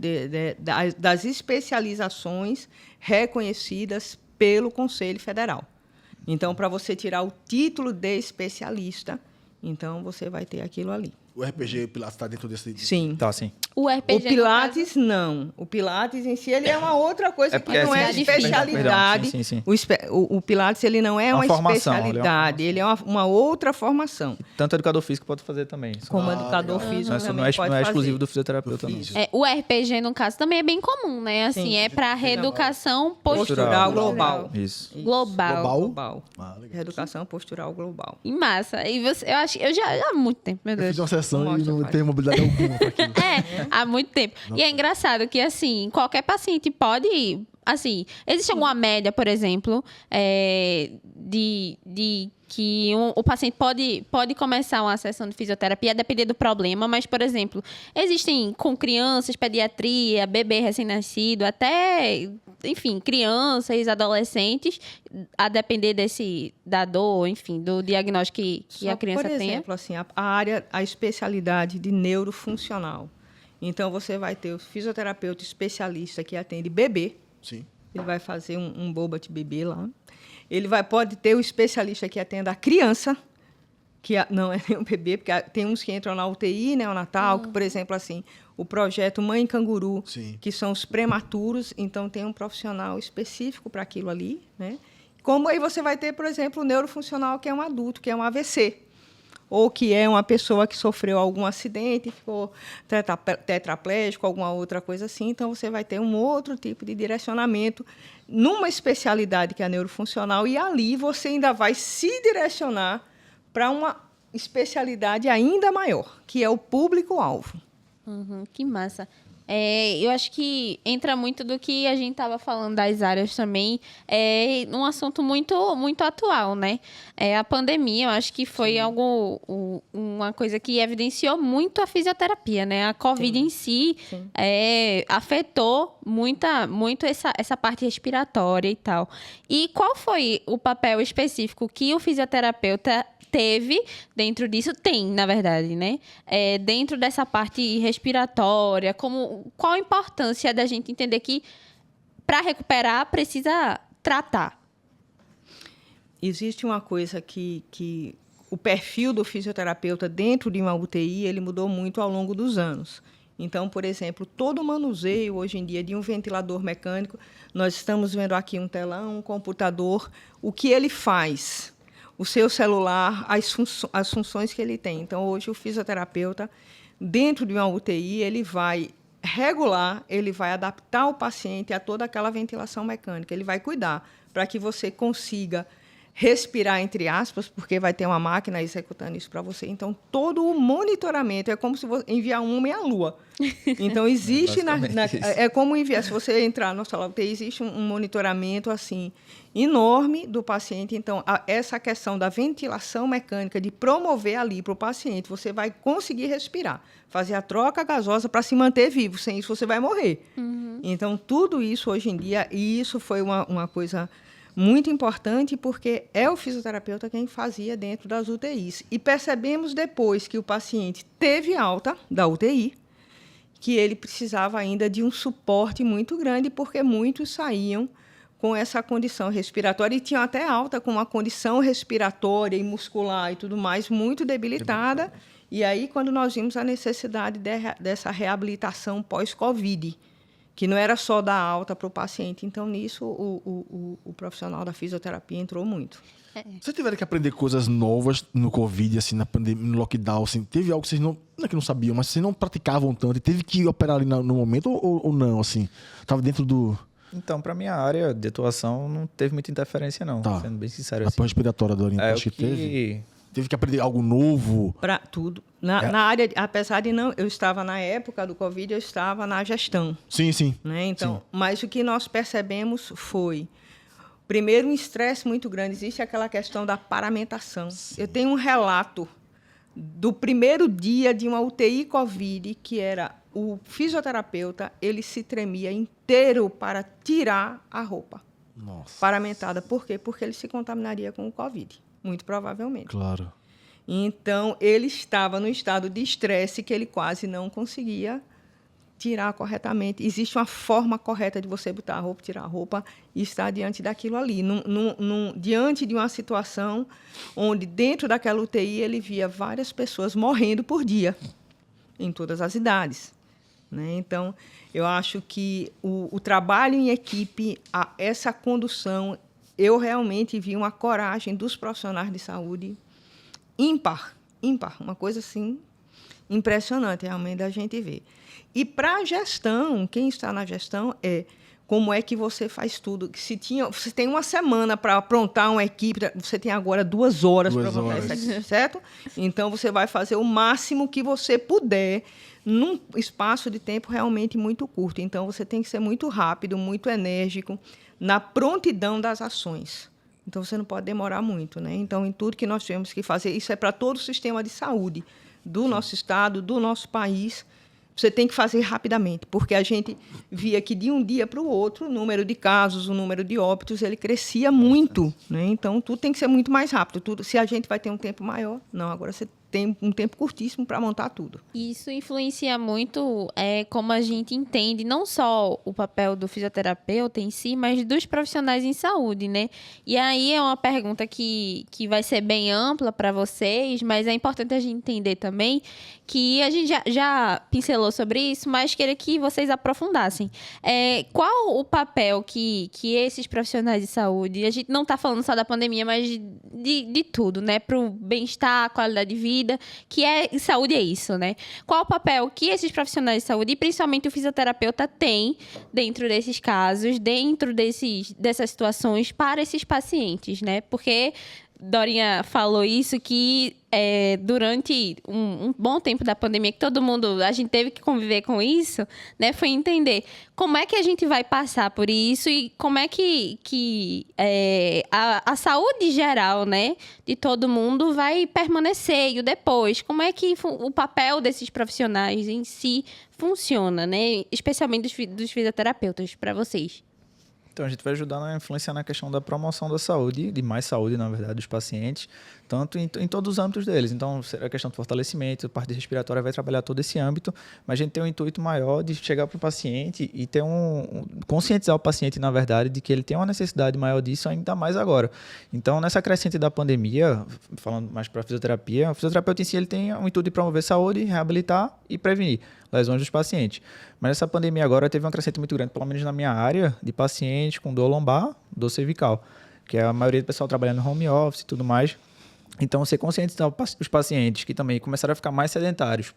Speaker 3: das especializações reconhecidas pelo Conselho Federal. Então, para você tirar o título de especialista, então você vai ter aquilo ali.
Speaker 2: O RPG Pilates está dentro desse...
Speaker 3: Sim.
Speaker 4: Tá, sim.
Speaker 1: O RPG,
Speaker 3: O Pilates, não. O Pilates em si, ele é uma outra coisa que não é especialidade.
Speaker 4: Perdão, sim.
Speaker 3: O Pilates, ele não é uma
Speaker 4: formação,
Speaker 3: especialidade. Ele é uma outra formação.
Speaker 4: Tanto educador físico pode fazer também.
Speaker 3: Como educador físico
Speaker 4: Isso
Speaker 3: também
Speaker 4: não é
Speaker 3: pode fazer.
Speaker 4: exclusivo do fisioterapeuta, não.
Speaker 1: o RPG, no caso, também é bem comum, né? Assim,
Speaker 3: Sim.
Speaker 1: é para reeducação
Speaker 3: Postural
Speaker 1: postural.
Speaker 3: global.
Speaker 4: Isso.
Speaker 1: Global.
Speaker 3: Global.
Speaker 2: Ah, legal.
Speaker 3: Reeducação postural global.
Speaker 1: E massa. E você, eu acho, eu já há muito tempo, meu
Speaker 2: Eu
Speaker 1: Deus.
Speaker 2: fiz uma sessão e
Speaker 3: Mostra,
Speaker 2: não
Speaker 3: pai.
Speaker 2: tenho mobilidade alguma para aquilo.
Speaker 1: Há muito tempo. E é engraçado que, assim, qualquer paciente pode... Assim, existe alguma média, por exemplo, de que o paciente pode começar uma sessão de fisioterapia, a depender do problema, mas, por exemplo, existem com crianças, pediatria, bebê recém-nascido, até, enfim, crianças, adolescentes, a depender da dor, enfim, do diagnóstico que a criança
Speaker 3: por
Speaker 1: tenha.
Speaker 3: exemplo, assim, a especialidade de neurofuncional. Então, você vai ter o fisioterapeuta especialista que atende bebê.
Speaker 2: Sim.
Speaker 3: Ele vai fazer um boba de bebê lá. Ele pode ter o especialista que atende a criança, que não é nem um bebê, porque tem uns que entram na UTI neonatal, que, por exemplo, assim, o projeto Mãe Canguru,
Speaker 2: Sim.
Speaker 3: que são os prematuros, então tem um profissional específico para aquilo ali, né? Como aí você vai ter, por exemplo, o neurofuncional, que é um adulto, que é um AVC, ou que é uma pessoa que sofreu algum acidente, ficou tetraplégico, alguma outra coisa assim. Então, você vai ter um outro tipo de direcionamento numa especialidade que é a neurofuncional, e ali você ainda vai se direcionar para uma especialidade ainda maior, que é o público-alvo.
Speaker 1: Que massa. Eu acho que entra muito do que a gente estava falando das áreas também, um assunto muito, muito atual, né? A pandemia, eu acho que foi uma coisa que evidenciou muito a fisioterapia, né? A Covid em si afetou muito essa parte respiratória e tal. E qual foi o papel específico que o fisioterapeuta teve dentro disso, na verdade, né? Dentro dessa parte respiratória, qual a importância da gente entender que para recuperar precisa tratar?
Speaker 3: existe uma coisa que o perfil do fisioterapeuta dentro de uma UTI ele mudou muito ao longo dos anos. Então, por exemplo, todo o manuseio hoje em dia de um ventilador mecânico, nós estamos vendo aqui um telão, um computador, o que ele faz, o seu celular, as funções que ele tem. Então, hoje o fisioterapeuta, dentro de uma UTI, ele vai regular, ele vai adaptar o paciente a toda aquela ventilação mecânica, ele vai cuidar para que você consiga respirar, entre aspas, porque vai ter uma máquina executando isso para você. Então, todo o monitoramento é como se você enviar um homem à Lua. Então, existe... é como enviar... Se você entrar no sala UTI, existe um monitoramento assim, enorme do paciente. Então, essa questão da ventilação mecânica, de promover ali para o paciente, você vai conseguir respirar, fazer a troca gasosa para se manter vivo. Sem isso, você vai morrer. Então, tudo isso, hoje em dia, e isso foi uma coisa muito importante, porque é o fisioterapeuta quem fazia dentro das UTIs. E percebemos depois que o paciente teve alta da UTI, que ele precisava ainda de um suporte muito grande, porque muitos saíam com essa condição respiratória e tinham até alta com uma condição respiratória e muscular e tudo mais muito debilitada. E aí, quando nós vimos a necessidade dessa reabilitação pós-Covid, que não era só dar alta para o paciente. Então, nisso, o profissional da fisioterapia entrou muito.
Speaker 2: Vocês tiveram que aprender coisas novas no Covid, assim, na pandemia, no lockdown, assim, teve algo que vocês não é que não sabiam, mas vocês não praticavam tanto, e teve que operar ali no momento ou não, assim? Tava dentro do...
Speaker 4: Então, para minha área de atuação, não teve muita interferência, não.
Speaker 2: Tá.
Speaker 4: Sendo bem sincero.
Speaker 2: A
Speaker 4: Assim.
Speaker 2: respiratória, Dorinha, acho que teve. Teve que aprender algo novo?
Speaker 3: Para tudo. Na área, apesar de não... Eu estava, na época do Covid, eu estava na gestão.
Speaker 2: Sim, sim.
Speaker 3: Né? Então,
Speaker 2: sim.
Speaker 3: Mas o que nós percebemos foi, primeiro, um estresse muito grande. Existe aquela questão da paramentação. Sim. Eu tenho um relato do primeiro dia de uma UTI Covid, que era o fisioterapeuta, ele se tremia inteiro para tirar a roupa.
Speaker 2: Nossa.
Speaker 3: Paramentada. Por quê? Porque ele se contaminaria com o Covid. Muito provavelmente.
Speaker 2: Claro.
Speaker 3: Então, ele estava no estado de estresse que ele quase não conseguia tirar corretamente. Existe uma forma correta de você botar a roupa, tirar a roupa e estar diante daquilo ali. Diante de uma situação onde, dentro daquela UTI, ele via várias pessoas morrendo por dia, em todas as idades. Né? Então, eu acho que o trabalho em equipe, essa condução... Eu realmente vi uma coragem dos profissionais de saúde ímpar, uma coisa assim impressionante realmente da gente ver. E para a gestão, quem está na gestão como é que você faz tudo. Você tem uma semana para aprontar uma equipe, você tem agora 2 horas para aprontar essa equipe, certo? Então, você vai fazer o máximo que você puder num espaço de tempo realmente muito curto. Então, você tem que ser muito rápido, muito enérgico, na prontidão das ações. Então, você não pode demorar muito. Né? Então, em tudo que nós temos que fazer, isso é para todo o sistema de saúde do nosso estado, do nosso país, você tem que fazer rapidamente, porque a gente via que de um dia para o outro, o número de casos, o número de óbitos, ele crescia muito. Né? Então, tudo tem que ser muito mais rápido. Se a gente vai ter um tempo maior, não, agora você tem um tempo curtíssimo para montar tudo.
Speaker 1: Isso influencia muito como a gente entende, não só o papel do fisioterapeuta em si, mas dos profissionais em saúde, né? E aí é uma pergunta que vai ser bem ampla para vocês, mas é importante a gente entender também que a gente já pincelou sobre isso, mas queria que vocês aprofundassem. Qual o papel que esses profissionais de saúde, a gente não está falando só da pandemia, mas de tudo, né? Para o bem-estar, qualidade de vida, saúde é isso, né? Qual o papel que esses profissionais de saúde, e principalmente o fisioterapeuta, tem dentro desses casos, dentro dessas situações para esses pacientes, né? Porque Dorinha falou isso, que durante um bom tempo da pandemia, que a gente teve que conviver com isso, né? Foi entender como é que a gente vai passar por isso e como é que a saúde geral, né, de todo mundo vai permanecer e o depois. Como é que o papel desses profissionais em si funciona, né? Especialmente dos fisioterapeutas, para vocês.
Speaker 4: Então, a gente vai ajudar a influenciar na questão da promoção da saúde, de mais saúde, na verdade, dos pacientes, tanto em todos os âmbitos deles. Então, a questão do fortalecimento, a parte respiratória vai trabalhar todo esse âmbito, mas a gente tem um intuito maior de chegar para o paciente e ter conscientizar o paciente, na verdade, de que ele tem uma necessidade maior disso, ainda mais agora. Então, nessa crescente da pandemia, falando mais para a fisioterapeuta em si, ele tem o intuito de promover saúde, reabilitar e prevenir lesões dos pacientes. Mas essa pandemia agora teve uma crescente muito grande, pelo menos na minha área, de pacientes com dor lombar, dor cervical, que é a maioria do pessoal trabalhando no home office e tudo mais. Então, você conscientizar os pacientes que também começaram a ficar mais sedentários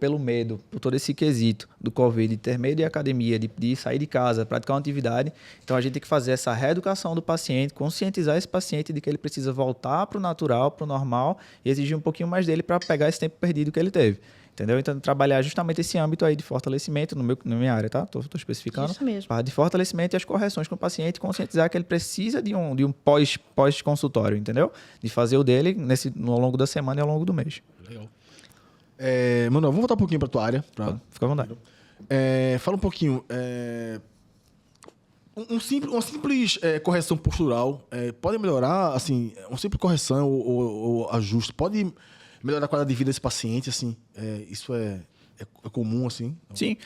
Speaker 4: pelo medo, por todo esse quesito do Covid, de ter medo de academia, de sair de casa, praticar uma atividade. Então, a gente tem que fazer essa reeducação do paciente, conscientizar esse paciente de que ele precisa voltar para o natural, para o normal e exigir um pouquinho mais dele para pegar esse tempo perdido que ele teve. Entendeu? Então, trabalhar justamente esse âmbito aí de fortalecimento na minha área, tá? Tô especificando.
Speaker 3: Isso mesmo.
Speaker 4: De fortalecimento e as correções com o paciente, conscientizar que ele precisa de um pós-consultório, entendeu? De fazer o dele ao longo da semana e ao longo do mês.
Speaker 2: Legal. Manuel, vamos voltar um pouquinho para tua área.
Speaker 4: Fica à vontade.
Speaker 2: Fala um pouquinho. Uma simples correção postural pode melhorar, assim, uma simples correção ou ajuste pode melhorar a qualidade de vida desse paciente, assim, isso é comum, assim?
Speaker 4: Sim.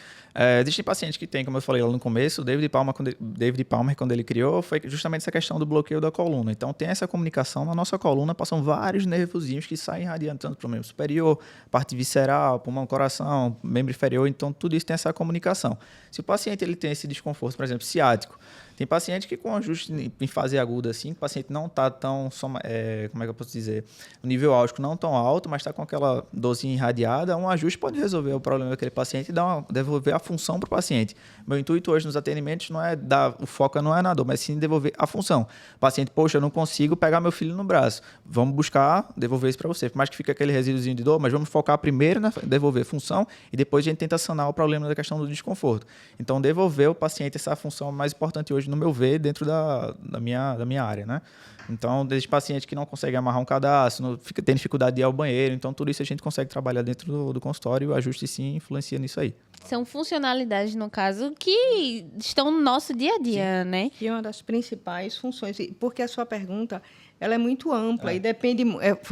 Speaker 4: Existem pacientes que têm, como eu falei lá no começo, o David Palmer, quando ele criou, foi justamente essa questão do bloqueio da coluna. Então, tem essa comunicação na nossa coluna, passam vários nervozinhos que saem irradiando tanto para o membro superior, parte visceral, pulmão, coração, membro inferior. Então, tudo isso tem essa comunicação. Se o paciente ele tem esse desconforto, por exemplo, ciático, tem paciente que com ajuste em fase aguda, assim, o paciente não está tão, como é que eu posso dizer, o nível álgico não tão alto, mas está com aquela dorzinha irradiada, um ajuste pode resolver o problema daquele paciente e devolver a função para o paciente. Meu intuito hoje nos atendimentos não é o foco não é na dor, mas sim devolver a função. O paciente, poxa, eu não consigo pegar meu filho no braço. Vamos buscar devolver isso para você. Por mais que fique aquele resíduozinho de dor, mas vamos focar primeiro na devolver função e depois a gente tenta sanar o problema da questão do desconforto. Então, devolver ao paciente essa função mais importante hoje, no meu ver, dentro da minha área, né? Então, desde paciente que não consegue amarrar um cadastro, tem dificuldade de ir ao banheiro, então tudo isso a gente consegue trabalhar dentro do consultório e o ajuste sim influencia nisso aí.
Speaker 1: São funcionalidades, no caso, que estão no nosso dia a dia, né?
Speaker 3: Que é uma das principais funções, porque a sua pergunta ela é muito ampla e depende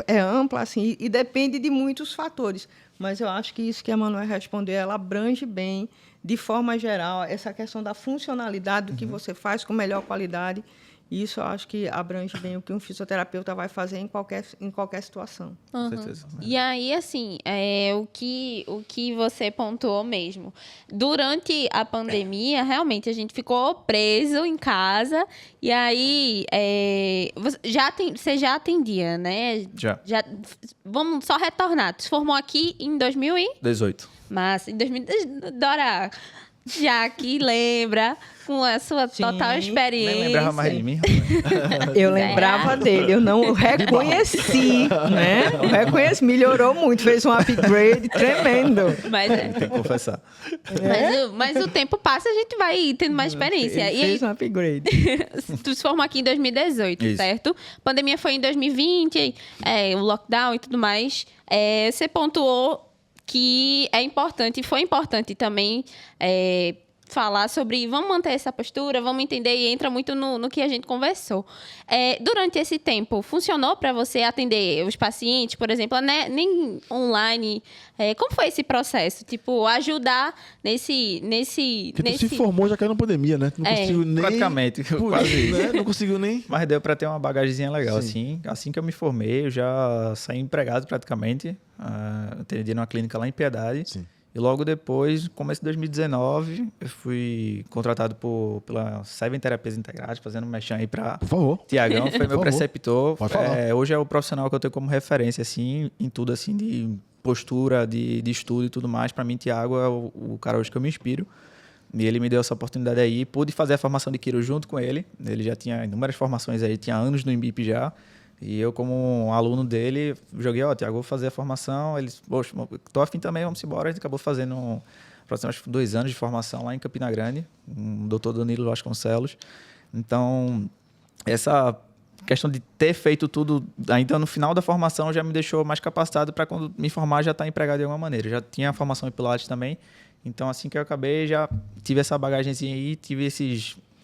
Speaker 3: ampla assim e depende de muitos fatores. Mas eu acho que isso que a Manuel respondeu, ela abrange bem, de forma geral, essa questão da funcionalidade do que você faz com melhor qualidade. Isso eu acho que abrange bem o que um fisioterapeuta vai fazer em qualquer situação.
Speaker 1: Com
Speaker 4: certeza.
Speaker 1: E aí, assim, o que você pontuou mesmo. Durante a pandemia, realmente, a gente ficou preso em casa. E aí, você já atendia, né?
Speaker 4: Já.
Speaker 1: Vamos só retornar. Tu se formou aqui em
Speaker 4: 18.
Speaker 1: Mas em 2000... Dora... Já que lembra, com a sua total experiência.
Speaker 4: Nem lembrava mais de mim.
Speaker 3: Eu lembrava dele, eu não o reconheci, né? O reconheci, melhorou muito, fez um upgrade tremendo.
Speaker 1: Mas,
Speaker 4: Tem que confessar.
Speaker 1: mas o tempo passa, a gente vai tendo mais experiência.
Speaker 3: Ele fez um upgrade.
Speaker 1: Tu se formou aqui em 2018,
Speaker 4: Isso.
Speaker 1: certo? A pandemia foi em 2020, o lockdown e tudo mais. Você pontuou que é importante, e foi importante também falar sobre vamos manter essa postura, vamos entender, e entra muito no que a gente conversou. Durante esse tempo, funcionou para você atender os pacientes, por exemplo, né? Nem online? Como foi esse processo? Tipo, ajudar nesse...
Speaker 2: Porque tu se formou, já caiu na pandemia, né? Não conseguiu nem...
Speaker 4: Praticamente, quase.
Speaker 2: Né? Não conseguiu nem...
Speaker 4: Mas deu para ter uma bagagemzinha legal,
Speaker 2: Sim.
Speaker 4: assim que eu me formei, eu já saí empregado praticamente. Eu atendi numa clínica lá em Piedade.
Speaker 2: Sim.
Speaker 4: E logo depois, começo de 2019, eu fui contratado pela Seven Terapias Integradas, fazendo um merchan aí para
Speaker 2: Por favor.
Speaker 4: Tiagão, foi meu preceptor.
Speaker 2: Pode falar.
Speaker 4: Hoje é o profissional que eu tenho como referência, assim, em tudo, assim, de postura, de estudo e tudo mais. Para mim, Tiago é o cara hoje que eu me inspiro. E ele me deu essa oportunidade aí. Pude fazer a formação de Quiro junto com ele. Ele já tinha inúmeras formações aí, tinha anos no IMBIP já. E eu, como um aluno dele, joguei, Tiago, vou fazer a formação. Eles, poxa, tô afim também, vamos embora. A gente acabou fazendo, aproximadamente 2 anos de formação lá em Campina Grande, com o doutor Danilo Vasconcelos. Então, essa questão de ter feito tudo ainda no final da formação já me deixou mais capacitado para quando me formar já estar empregado de alguma maneira. Já tinha a formação em Pilates também. Então, assim que eu acabei, já tive essa bagagenzinha aí, tive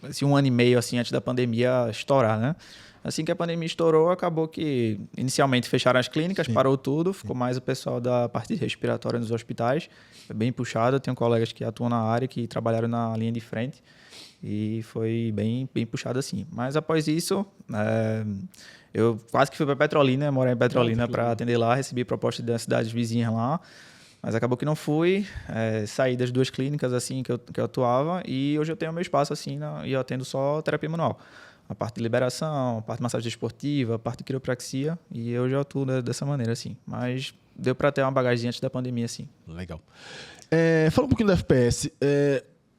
Speaker 4: assim, 1 ano e meio assim, antes da pandemia estourar, né? Assim que a pandemia estourou, acabou que inicialmente fecharam as clínicas, parou tudo, ficou mais o pessoal da parte respiratória nos hospitais. Foi bem puxado, eu tenho colegas que atuam na área, que trabalharam na linha de frente e foi bem puxado assim. Mas após isso, eu quase que fui para Petrolina, morar em Petrolina para atender lá, recebi proposta das cidades vizinhas lá, mas acabou que não fui, saí das 2 clínicas assim que eu atuava e hoje eu tenho meu espaço assim e eu atendo só terapia manual. A parte de liberação, a parte de massagem esportiva, a parte de quiropraxia, e eu já atuo dessa maneira, assim. Mas deu para ter uma bagagem antes da pandemia, assim.
Speaker 2: Legal. Fala um pouquinho do FPS.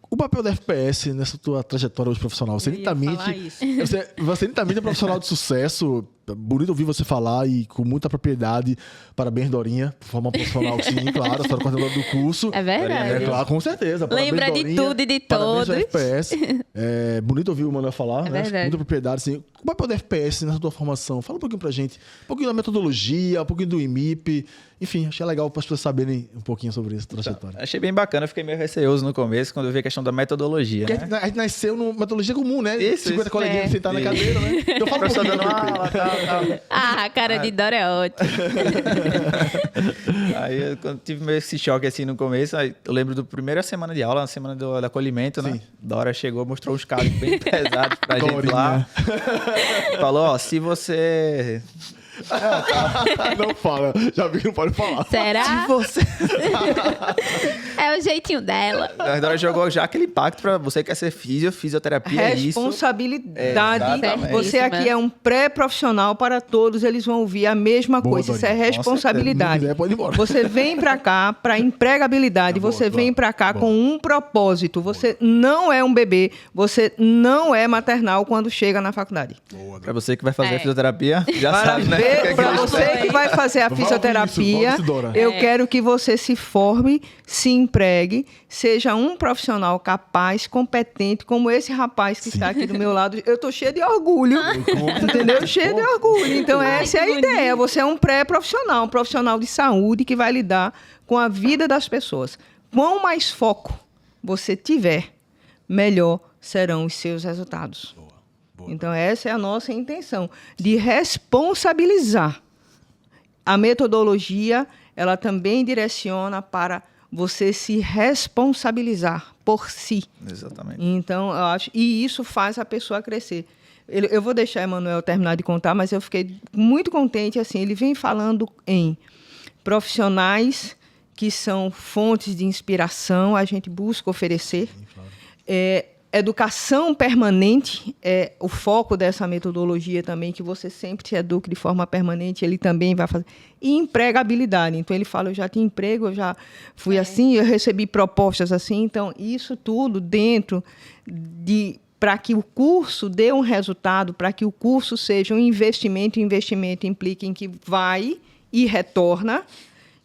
Speaker 2: O papel da FPS nessa tua trajetória hoje profissional, você nitidamente é profissional de sucesso, bonito ouvir você falar e com muita propriedade. Parabéns, Dorinha, por formar um profissional, sim, claro, você é coordenadora do curso.
Speaker 1: É verdade.
Speaker 2: Claro, com certeza. Parabéns,
Speaker 1: Lembra de
Speaker 2: Dorinha.
Speaker 1: tudo e de
Speaker 2: Parabéns
Speaker 1: todos.
Speaker 2: ao FPS. Bonito ouvir o Manuel falar, né?
Speaker 1: Verdade.
Speaker 2: Muita propriedade, assim. O papel da FPS nessa tua formação, fala um pouquinho pra gente. Um pouquinho da metodologia, um pouquinho do IMIP. Enfim, achei legal para as pessoas saberem um pouquinho sobre essa trajetória.
Speaker 4: Achei bem bacana, eu fiquei meio receoso no começo, quando eu vi a questão da metodologia,
Speaker 2: Porque
Speaker 4: né?
Speaker 2: a gente nasceu numa metodologia comum, né?
Speaker 4: Isso,
Speaker 2: 50 coleguinhas sentados na cadeira, né? Então fala um
Speaker 4: Professor
Speaker 2: pouquinho.
Speaker 4: dando aula, tal.
Speaker 1: Ah, a cara de Dora é ótima.
Speaker 4: Aí, quando tive meio esse choque assim no começo, aí eu lembro da primeira semana de aula, na semana do acolhimento, né?
Speaker 2: Sim.
Speaker 4: Dora chegou, mostrou uns casos bem pesados pra gente
Speaker 2: Dorinha.
Speaker 4: lá. Falou, ó, se você...
Speaker 2: Não fala, já vi que não pode falar.
Speaker 1: Será?
Speaker 4: você...
Speaker 1: É o jeitinho dela.
Speaker 4: A Dora jogou já aquele impacto pra você que quer ser fisioterapia, é isso.
Speaker 3: Responsabilidade.
Speaker 4: Exatamente.
Speaker 3: Você aqui é um pré-profissional para todos, eles vão ouvir a mesma
Speaker 2: Boa,
Speaker 3: coisa. Isso é
Speaker 2: Dorinha.
Speaker 3: responsabilidade.
Speaker 2: Se quiser, pode ir embora.
Speaker 3: Você vem para cá para empregabilidade,
Speaker 2: Boa,
Speaker 3: você vem
Speaker 2: boa,
Speaker 3: para cá
Speaker 2: boa.
Speaker 3: com um propósito. Você não é um bebê, você não é maternal quando chega na faculdade.
Speaker 4: Pra você que vai fazer
Speaker 1: É.
Speaker 4: fisioterapia, já sabe, né? O que é que
Speaker 3: Para
Speaker 4: eu
Speaker 3: você que vai fazer a
Speaker 2: Vamos
Speaker 3: fisioterapia,
Speaker 2: isso, Dora.
Speaker 3: eu quero que você se forme, se empregue, seja um profissional capaz, competente, como esse rapaz que está aqui do meu lado. Eu estou cheia de orgulho, entendeu? Cheia de orgulho. Então, essa é a ideia. Você é um pré-profissional, um profissional de saúde que vai lidar com a vida das pessoas. Quanto mais foco você tiver, melhor serão os seus resultados. Então, essa é a nossa intenção, de responsabilizar. A metodologia, ela também direciona para você se responsabilizar por si.
Speaker 4: Exatamente.
Speaker 3: Então, eu acho, e isso faz a pessoa crescer. Eu vou deixar Emanuel terminar de contar, mas eu fiquei muito contente. Assim, ele vem falando em profissionais que são fontes de inspiração, a gente busca oferecer. Educação permanente é o foco dessa metodologia também, que você sempre se eduque de forma permanente, ele também vai fazer. E empregabilidade. Então, ele fala, eu já tinha emprego, eu já fui assim, eu recebi propostas assim. Então, isso tudo dentro de... Para que o curso dê um resultado, para que o curso seja um investimento, investimento implica em que vai e retorna.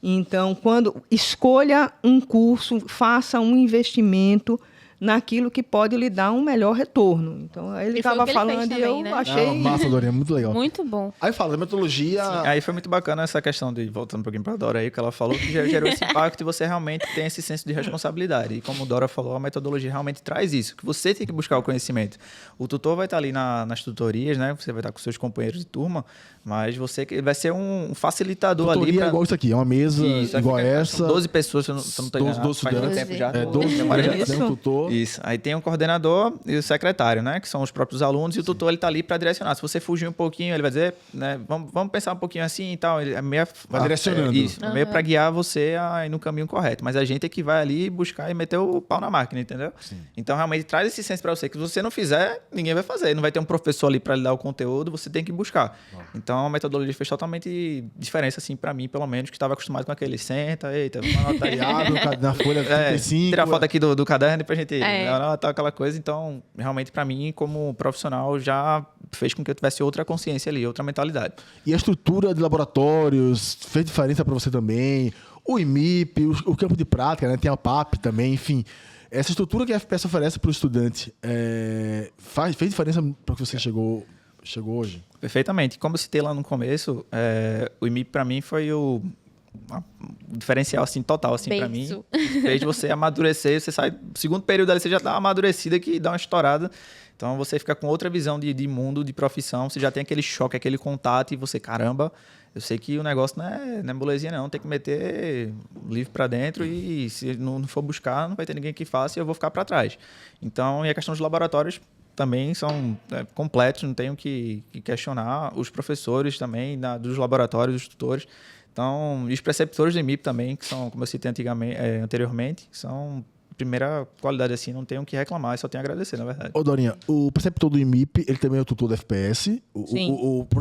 Speaker 3: Então, quando escolha um curso, faça um investimento naquilo que pode lhe dar um melhor retorno. Então, ele
Speaker 1: E foi o
Speaker 3: estava
Speaker 1: que ele
Speaker 3: falando
Speaker 1: fez
Speaker 3: e
Speaker 1: também,
Speaker 3: eu
Speaker 1: né?
Speaker 3: achei...
Speaker 2: Massa, Dorinha, muito legal.
Speaker 1: Muito bom.
Speaker 2: Aí fala da metodologia.
Speaker 4: Aí foi muito bacana essa questão de, voltando um pouquinho para a Dora aí, que ela falou que já gerou esse impacto e você realmente tem esse senso de responsabilidade. E como a Dora falou, a metodologia realmente traz isso, que você tem que buscar o conhecimento. O tutor vai estar ali nas tutorias, né? Você vai estar com seus companheiros de turma, mas você vai ser um facilitador
Speaker 2: Tutoria
Speaker 4: ali. Pra...
Speaker 2: é igual isso aqui, é uma mesa
Speaker 4: Isso,
Speaker 2: igual
Speaker 4: fica-
Speaker 2: essa.
Speaker 4: são 12 pessoas, se eu não estou
Speaker 2: 12
Speaker 4: enganado, faz muito
Speaker 2: estudantes.
Speaker 4: tempo já.
Speaker 2: 12
Speaker 4: memória já-
Speaker 2: estudantes, né, um tutor.
Speaker 4: Isso. Aí tem um coordenador e o secretário, né? Que são os próprios alunos, e o tutor ele tá ali para direcionar. Se você fugir um pouquinho, ele vai dizer, né? Vamos pensar um pouquinho assim e tal. Ele é meio
Speaker 2: Vai direcionando.
Speaker 4: Isso, meio para guiar você a ir no caminho correto. Mas a gente é que vai ali buscar e meter o pau na máquina, entendeu? Então realmente traz esse senso para você que se você não fizer, ninguém vai fazer. Não vai ter um professor ali para lhe dar o conteúdo, você tem que buscar. Então a metodologia fez totalmente diferença assim para mim, pelo menos, que estava acostumado com aquele senta, eita, vamos anotar aí.
Speaker 2: Na folha 35.
Speaker 4: Tira a foto aqui do caderno pra gente
Speaker 1: É.
Speaker 4: anotar aquela coisa. Então, realmente, pra mim, como profissional, já fez com que eu tivesse outra consciência ali, outra mentalidade.
Speaker 2: E a estrutura de laboratórios fez diferença para você também? O IMIP, o campo de prática, né? Tem a PAP também, enfim. Essa estrutura que a FPS oferece para o estudante fez diferença para que você chegou hoje?
Speaker 4: Perfeitamente. Como eu citei lá no começo, o IMIP, pra mim, foi um diferencial assim, total assim, para mim.
Speaker 1: Beijo.
Speaker 4: Fez você amadurecer, você sai... Segundo período ali, você já tá amadurecida que dá uma estourada. Então, você fica com outra visão de mundo, de profissão. Você já tem aquele choque, aquele contato e você, caramba... Eu sei que o negócio não é molezinha, não. Tem que meter o livro para dentro e se não for buscar, não vai ter ninguém que faça e eu vou ficar para trás. Então, e a questão dos laboratórios também são completos, não tenho que questionar. Os professores também dos laboratórios, os tutores. Então, e os preceptores do IMIP também, que são, como eu citei anteriormente, são... primeira qualidade assim, não tenho o que reclamar, só tenho a agradecer, na verdade.
Speaker 2: Ô, Dorinha, o preceptor do IMIP, ele também é o tutor do FPS.
Speaker 3: Sim.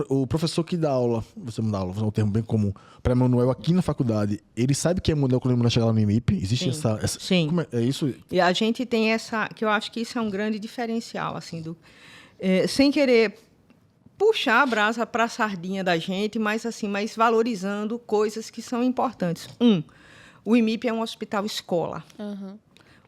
Speaker 2: O professor que dá aula, você não dá aula, vou usar um termo bem comum, para Emanuel aqui na faculdade, ele sabe que é Emanuel quando Emanuel chegar lá no IMIP? Existe essa...
Speaker 3: Sim.
Speaker 2: Como é isso?
Speaker 3: E a gente tem que eu acho que isso é um grande diferencial, assim, sem querer puxar a brasa para a sardinha da gente, mas valorizando coisas que são importantes. O IMIP é um hospital escola.
Speaker 1: Uhum.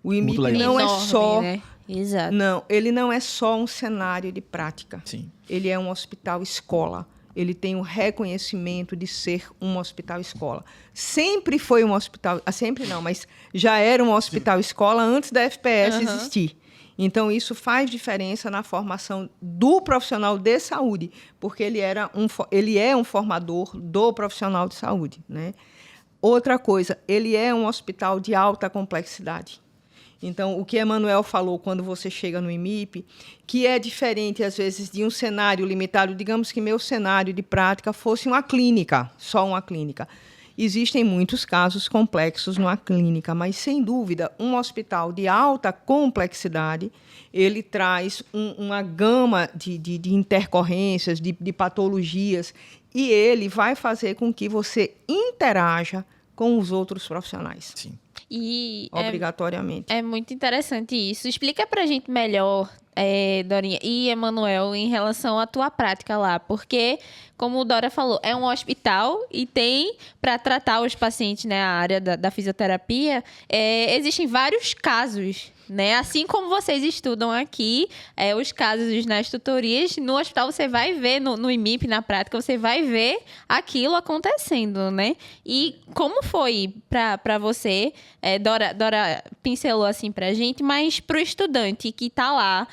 Speaker 3: O IMIP
Speaker 2: Muito legal.
Speaker 3: não é
Speaker 1: Enorme,
Speaker 3: só...
Speaker 1: né? Exato.
Speaker 3: Não, ele não é só um cenário de prática.
Speaker 4: Sim.
Speaker 3: Ele é um hospital escola. Ele tem o reconhecimento de ser um hospital escola. Sempre foi um hospital... Sempre não, mas já era um hospital escola antes da FPS existir. Então, isso faz diferença na formação do profissional de saúde, porque ele é um formador do profissional de saúde, né? Outra coisa, ele é um hospital de alta complexidade. Então, o que Emanuel falou quando você chega no IMIP, que é diferente, às vezes, de um cenário limitado, digamos que meu cenário de prática fosse uma clínica, só uma clínica. Existem muitos casos complexos numa clínica, mas, sem dúvida, um hospital de alta complexidade, ele traz uma gama de intercorrências, de patologias, e ele vai fazer com que você interaja com os outros profissionais.
Speaker 4: Sim.
Speaker 1: E
Speaker 3: obrigatoriamente.
Speaker 1: É muito interessante isso. Explica pra gente melhor, Dorinha e Emanuel, em relação à tua prática lá. Porque, como o Dora falou, é um hospital e tem, para tratar os pacientes, né, a área da fisioterapia, existem vários casos, né? Assim como vocês estudam aqui, os casos nas tutorias, no hospital você vai ver, no IMIP, na prática, você vai ver aquilo acontecendo, né? E como foi para você? Dora pincelou assim pra gente, mas pro estudante que tá lá,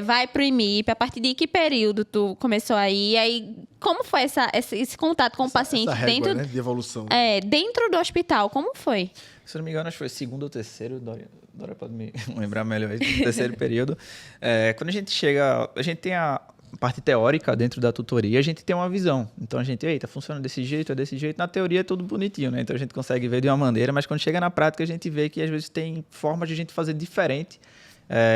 Speaker 1: vai pro IMIP, a partir de que período tu começou aí? E aí, como foi esse contato com o paciente
Speaker 2: essa régua,
Speaker 1: dentro,
Speaker 2: né, de evolução?
Speaker 1: Dentro do hospital? Como foi?
Speaker 4: Se eu não me engano, acho que foi segundo ou terceiro, Dora pode me lembrar melhor aí, terceiro período. Quando a gente chega, a gente tem a parte teórica dentro da tutoria, a gente tem uma visão. Então, a gente, eita, funciona desse jeito, é desse jeito. Na teoria é tudo bonitinho, né? Então, a gente consegue ver de uma maneira, mas quando chega na prática, a gente vê que, às vezes, tem formas de a gente fazer diferente,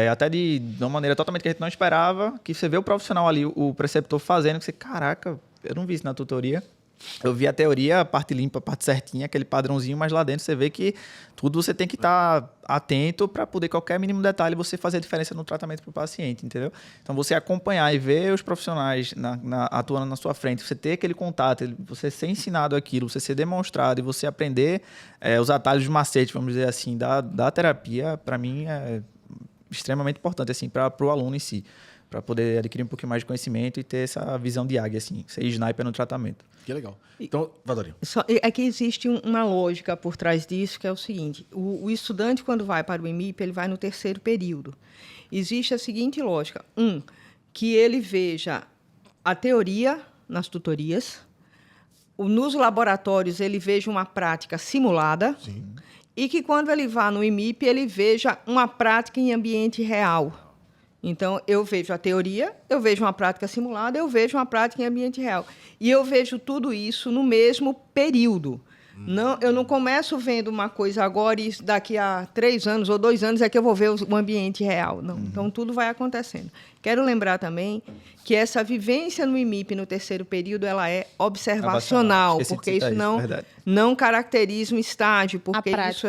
Speaker 4: até de uma maneira totalmente que a gente não esperava, que você vê o profissional ali, o preceptor fazendo, que você, caraca, eu não vi isso na tutoria. Eu vi a teoria, a parte limpa, a parte certinha, aquele padrãozinho, mas lá dentro você vê que tudo você tem que estar atento para poder, qualquer mínimo detalhe, você fazer a diferença no tratamento para o paciente, entendeu? Então, você acompanhar e ver os profissionais atuando na sua frente, você ter aquele contato, você ser ensinado aquilo, você ser demonstrado e você aprender os atalhos de macete, vamos dizer assim, da terapia, para mim é extremamente importante assim, para o aluno em si, para poder adquirir um pouquinho mais de conhecimento e ter essa visão de águia, assim, ser sniper no tratamento.
Speaker 2: Que legal. Então, Vadorinha.
Speaker 3: É que existe uma lógica por trás disso, que é o seguinte: o estudante, quando vai para o IMIP, ele vai no terceiro período. Existe a seguinte lógica: que ele veja a teoria nas tutorias, nos laboratórios ele veja uma prática simulada.
Speaker 2: Sim.
Speaker 3: E que quando ele vá no IMIP, ele veja uma prática em ambiente real. Então, eu vejo a teoria, eu vejo uma prática simulada, eu vejo uma prática em ambiente real. E eu vejo tudo isso no mesmo período. Não, eu não começo vendo uma coisa agora e daqui a 3 anos ou 2 anos é que eu vou ver o ambiente real. Não. Então, tudo vai acontecendo. Quero lembrar também que essa vivência no IMIP no terceiro período ela é observacional, porque isso não caracteriza um estágio, porque
Speaker 1: prática,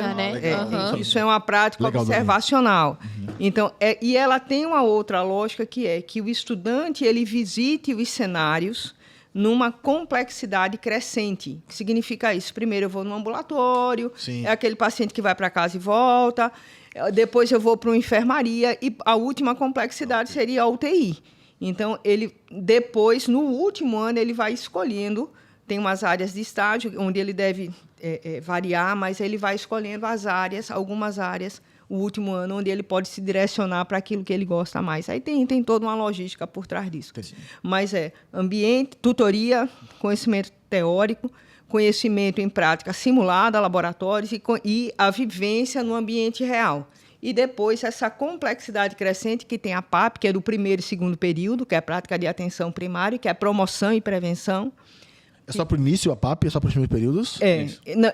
Speaker 3: isso é uma prática observacional. Então, e ela tem uma outra lógica que é que o estudante ele visite os cenários numa complexidade crescente. O que significa isso? Primeiro eu vou no ambulatório,
Speaker 2: Sim.
Speaker 3: É aquele paciente que vai para casa e volta, depois eu vou para uma enfermaria e a última complexidade seria a UTI. Então, ele depois, no último ano, ele vai escolhendo tem umas áreas de estágio onde ele deve variar, mas ele vai escolhendo as áreas, algumas áreas, o último ano, onde ele pode se direcionar para aquilo que ele gosta mais. Aí tem toda uma logística por trás disso.
Speaker 2: Entendi.
Speaker 3: Mas ambiente, tutoria, conhecimento teórico, conhecimento em prática simulada, laboratórios e a vivência no ambiente real. E depois essa complexidade crescente que tem a PAP, que é do primeiro e segundo período, que é a prática de atenção primária, que é a promoção e prevenção.
Speaker 2: É só para o início a PAP? É só para os primeiros períodos?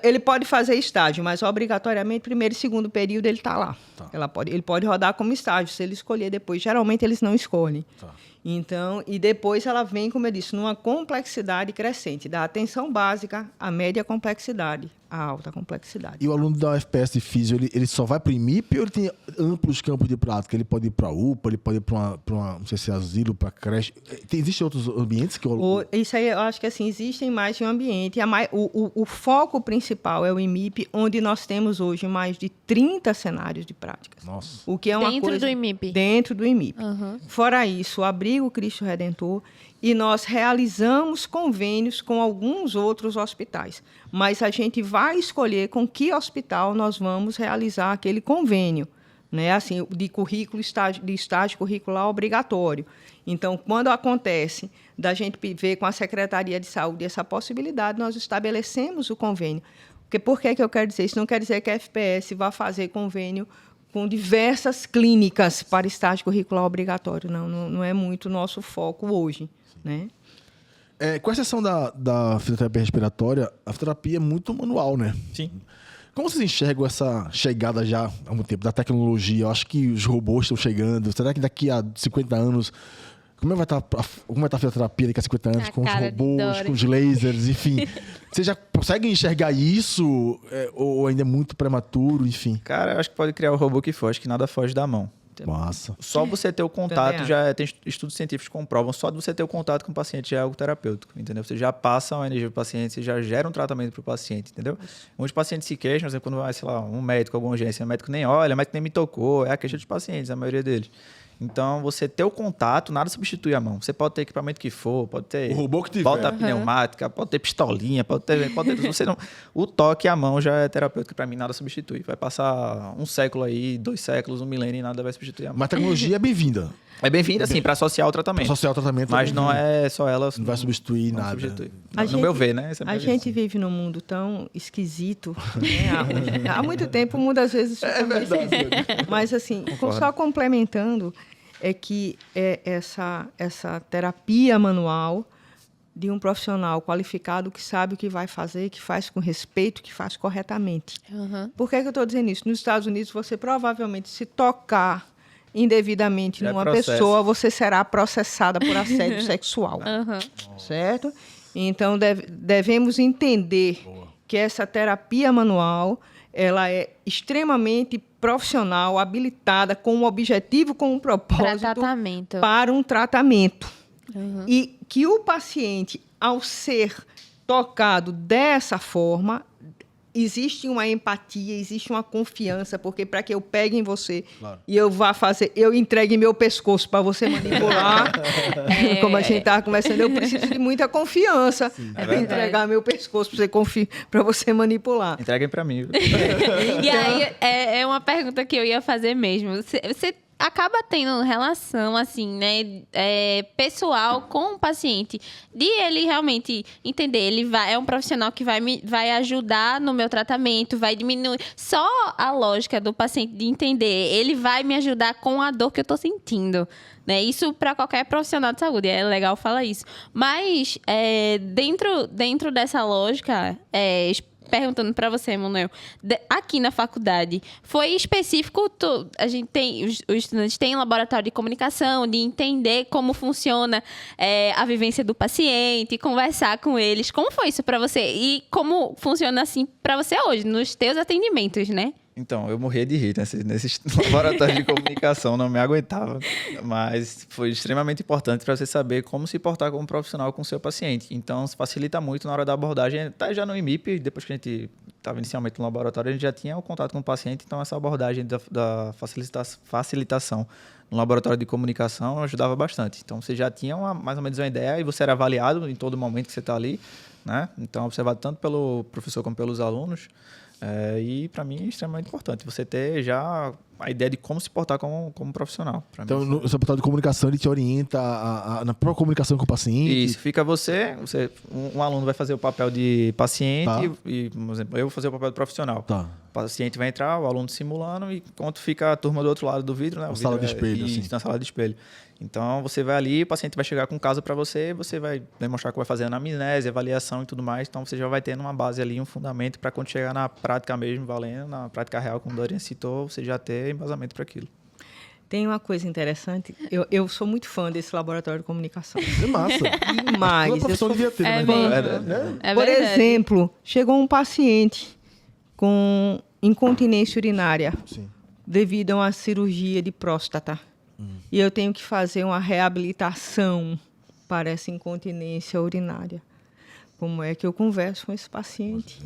Speaker 3: Ele pode fazer estágio, mas obrigatoriamente primeiro e segundo período ele está lá.
Speaker 2: Tá.
Speaker 3: Ele pode rodar como estágio, se ele escolher depois. Geralmente eles não escolhem.
Speaker 2: Tá.
Speaker 3: Então, e depois ela vem, como eu disse, numa complexidade crescente, da atenção básica à média complexidade, à alta complexidade.
Speaker 2: E o aluno da UFPS de Físio, ele só vai para o IMIP ou ele tem amplos campos de prática? Ele pode ir para a UPA, ele pode ir para não sei se é asilo, para creche. Existem outros ambientes que
Speaker 3: Isso aí, eu acho que assim, existem mais de um ambiente. O foco principal é o IMIP, onde nós temos hoje mais de 30 cenários de práticas.
Speaker 2: Nossa.
Speaker 3: O que é uma
Speaker 1: Dentro
Speaker 3: coisa
Speaker 1: do IMIP?
Speaker 3: Dentro do IMIP.
Speaker 1: Uhum.
Speaker 3: Fora isso, o Abrigo Cristo Redentor, e nós realizamos convênios com alguns outros hospitais. Mas a gente vai escolher com que hospital nós vamos realizar aquele convênio, né? Assim, de estágio curricular obrigatório. Então, quando acontece da gente ver com a Secretaria de Saúde essa possibilidade, nós estabelecemos o convênio. Por que eu quero dizer isso? Não quer dizer que a FPS vá fazer convênio com diversas clínicas para estágio curricular obrigatório. Não é muito o nosso foco hoje. Né?
Speaker 2: Com exceção da fisioterapia respiratória, a fisioterapia é muito manual, né?
Speaker 4: Sim.
Speaker 2: Como vocês enxergam essa chegada já há muito tempo da tecnologia? Eu acho que os robôs estão chegando. Será que daqui a 50 anos... Como vai estar a fisioterapia daqui a 50 anos? Com os robôs, com os lasers, enfim. Vocês já conseguem enxergar isso? Ou ainda é muito prematuro, enfim?
Speaker 4: Cara, eu acho que pode criar o robô que foge, que nada foge da mão.
Speaker 2: Massa.
Speaker 4: Só você ter o contato, tem estudos científicos que comprovam, só de você ter o contato com o paciente já é algo terapêutico, entendeu? Você já passa uma energia para o paciente, você já gera um tratamento para o paciente, entendeu? Muitos pacientes se queixam, por exemplo, quando vai, sei lá, um médico, alguma urgência, o médico nem olha, o médico nem me tocou, é a queixa dos pacientes, a maioria deles. Então, você ter o contato, nada substitui a mão. Você pode ter equipamento que for, pode ter...
Speaker 2: O robô que tiver.
Speaker 4: Bota pneumática, pode ter pistolinha, pode ter você não, o toque à mão já é terapêutico, para mim nada substitui. Vai passar um século aí, 2 séculos, 1 milênio e nada vai substituir a mão.
Speaker 2: Mas a tecnologia é bem-vinda.
Speaker 4: É bem-vinda, assim, para associar o tratamento.
Speaker 2: Para associar o tratamento.
Speaker 4: Mas não é só ela...
Speaker 2: Não vai substituir
Speaker 4: não
Speaker 2: nada.
Speaker 4: Substitui. No meu ver, né?
Speaker 3: A gente vive num mundo tão esquisito. Né? Há muito tempo o mundo às vezes fica esquisito. Mas, assim, só complementando... é que essa terapia manual de um profissional qualificado que sabe o que vai fazer, que faz com respeito, que faz corretamente.
Speaker 1: Uhum.
Speaker 3: Por que eu estou dizendo isso? Nos Estados Unidos, você provavelmente, se tocar indevidamente numa pessoa, você será processada por assédio sexual.
Speaker 1: Uhum.
Speaker 3: Certo? Então, devemos entender que essa terapia manual ela é extremamente profissional, habilitada, com um objetivo, com um propósito para um tratamento. Uhum. E que o paciente, ao ser tocado dessa forma, existe uma empatia, existe uma confiança, porque para que eu pegue em você e eu vá fazer, eu entregue meu pescoço para você manipular, como a gente estava conversando, eu preciso de muita confiança para entregar meu pescoço para você manipular.
Speaker 4: Entreguem para mim.
Speaker 1: E aí, é uma pergunta que eu ia fazer mesmo. Você acaba tendo relação, assim, né, pessoal com o paciente, de ele realmente entender, é um profissional que vai ajudar no meu tratamento, vai diminuir, só a lógica do paciente de entender, ele vai me ajudar com a dor que eu estou sentindo, né, isso para qualquer profissional de saúde, é legal falar isso, mas dentro dessa lógica, perguntando para você, Emanuel, aqui na faculdade, foi específico, a gente tem, os estudantes têm um laboratório de comunicação, de entender como funciona a vivência do paciente, conversar com eles. Como foi isso para você? E como funciona assim para você hoje, nos teus atendimentos, né?
Speaker 4: Então, eu morria de rir nesse laboratório de comunicação, não me aguentava. Mas foi extremamente importante para você saber como se portar como profissional com o seu paciente. Então, facilita muito na hora da abordagem. Tá já no IMIP, depois que a gente estava inicialmente no laboratório, a gente já tinha o contato com o paciente, então essa abordagem da facilitação no laboratório de comunicação ajudava bastante. Então, você já tinha mais ou menos uma ideia e você era avaliado em todo momento que você está ali, né? Então, observado tanto pelo professor como pelos alunos. E, para mim, é extremamente importante você ter já a ideia de como se portar como profissional.
Speaker 2: Então, no seu laboratório de comunicação, ele te orienta na própria comunicação com o paciente?
Speaker 4: Isso, fica um aluno vai fazer o papel de paciente
Speaker 2: Tá.
Speaker 4: e, por exemplo, eu vou fazer o papel de profissional.
Speaker 2: Tá.
Speaker 4: O paciente vai entrar, o aluno simulando, e enquanto fica a turma do outro lado do vidro, né?
Speaker 2: Na sala de espelho, assim.
Speaker 4: Na sala de espelho. Então, você vai ali, o paciente vai chegar com um caso para você vai demonstrar que vai fazer anamnese, avaliação e tudo mais. Então, você já vai tendo uma base ali, um fundamento para quando chegar na prática mesmo, valendo, na prática real, como o Dorian citou, você já ter embasamento para aquilo.
Speaker 3: Tem uma coisa interessante. Eu sou muito fã desse laboratório de comunicação.
Speaker 2: É massa.
Speaker 3: Demais.
Speaker 2: Toda profissão devia ter,
Speaker 1: É
Speaker 2: né?
Speaker 1: mesmo.
Speaker 2: Né?
Speaker 1: É
Speaker 3: Por
Speaker 1: verdade.
Speaker 3: exemplo, chegou um paciente com incontinência urinária
Speaker 2: Sim.
Speaker 3: devido a uma cirurgia de próstata. E eu tenho que fazer uma reabilitação para essa incontinência urinária. Como é que eu converso com esse paciente?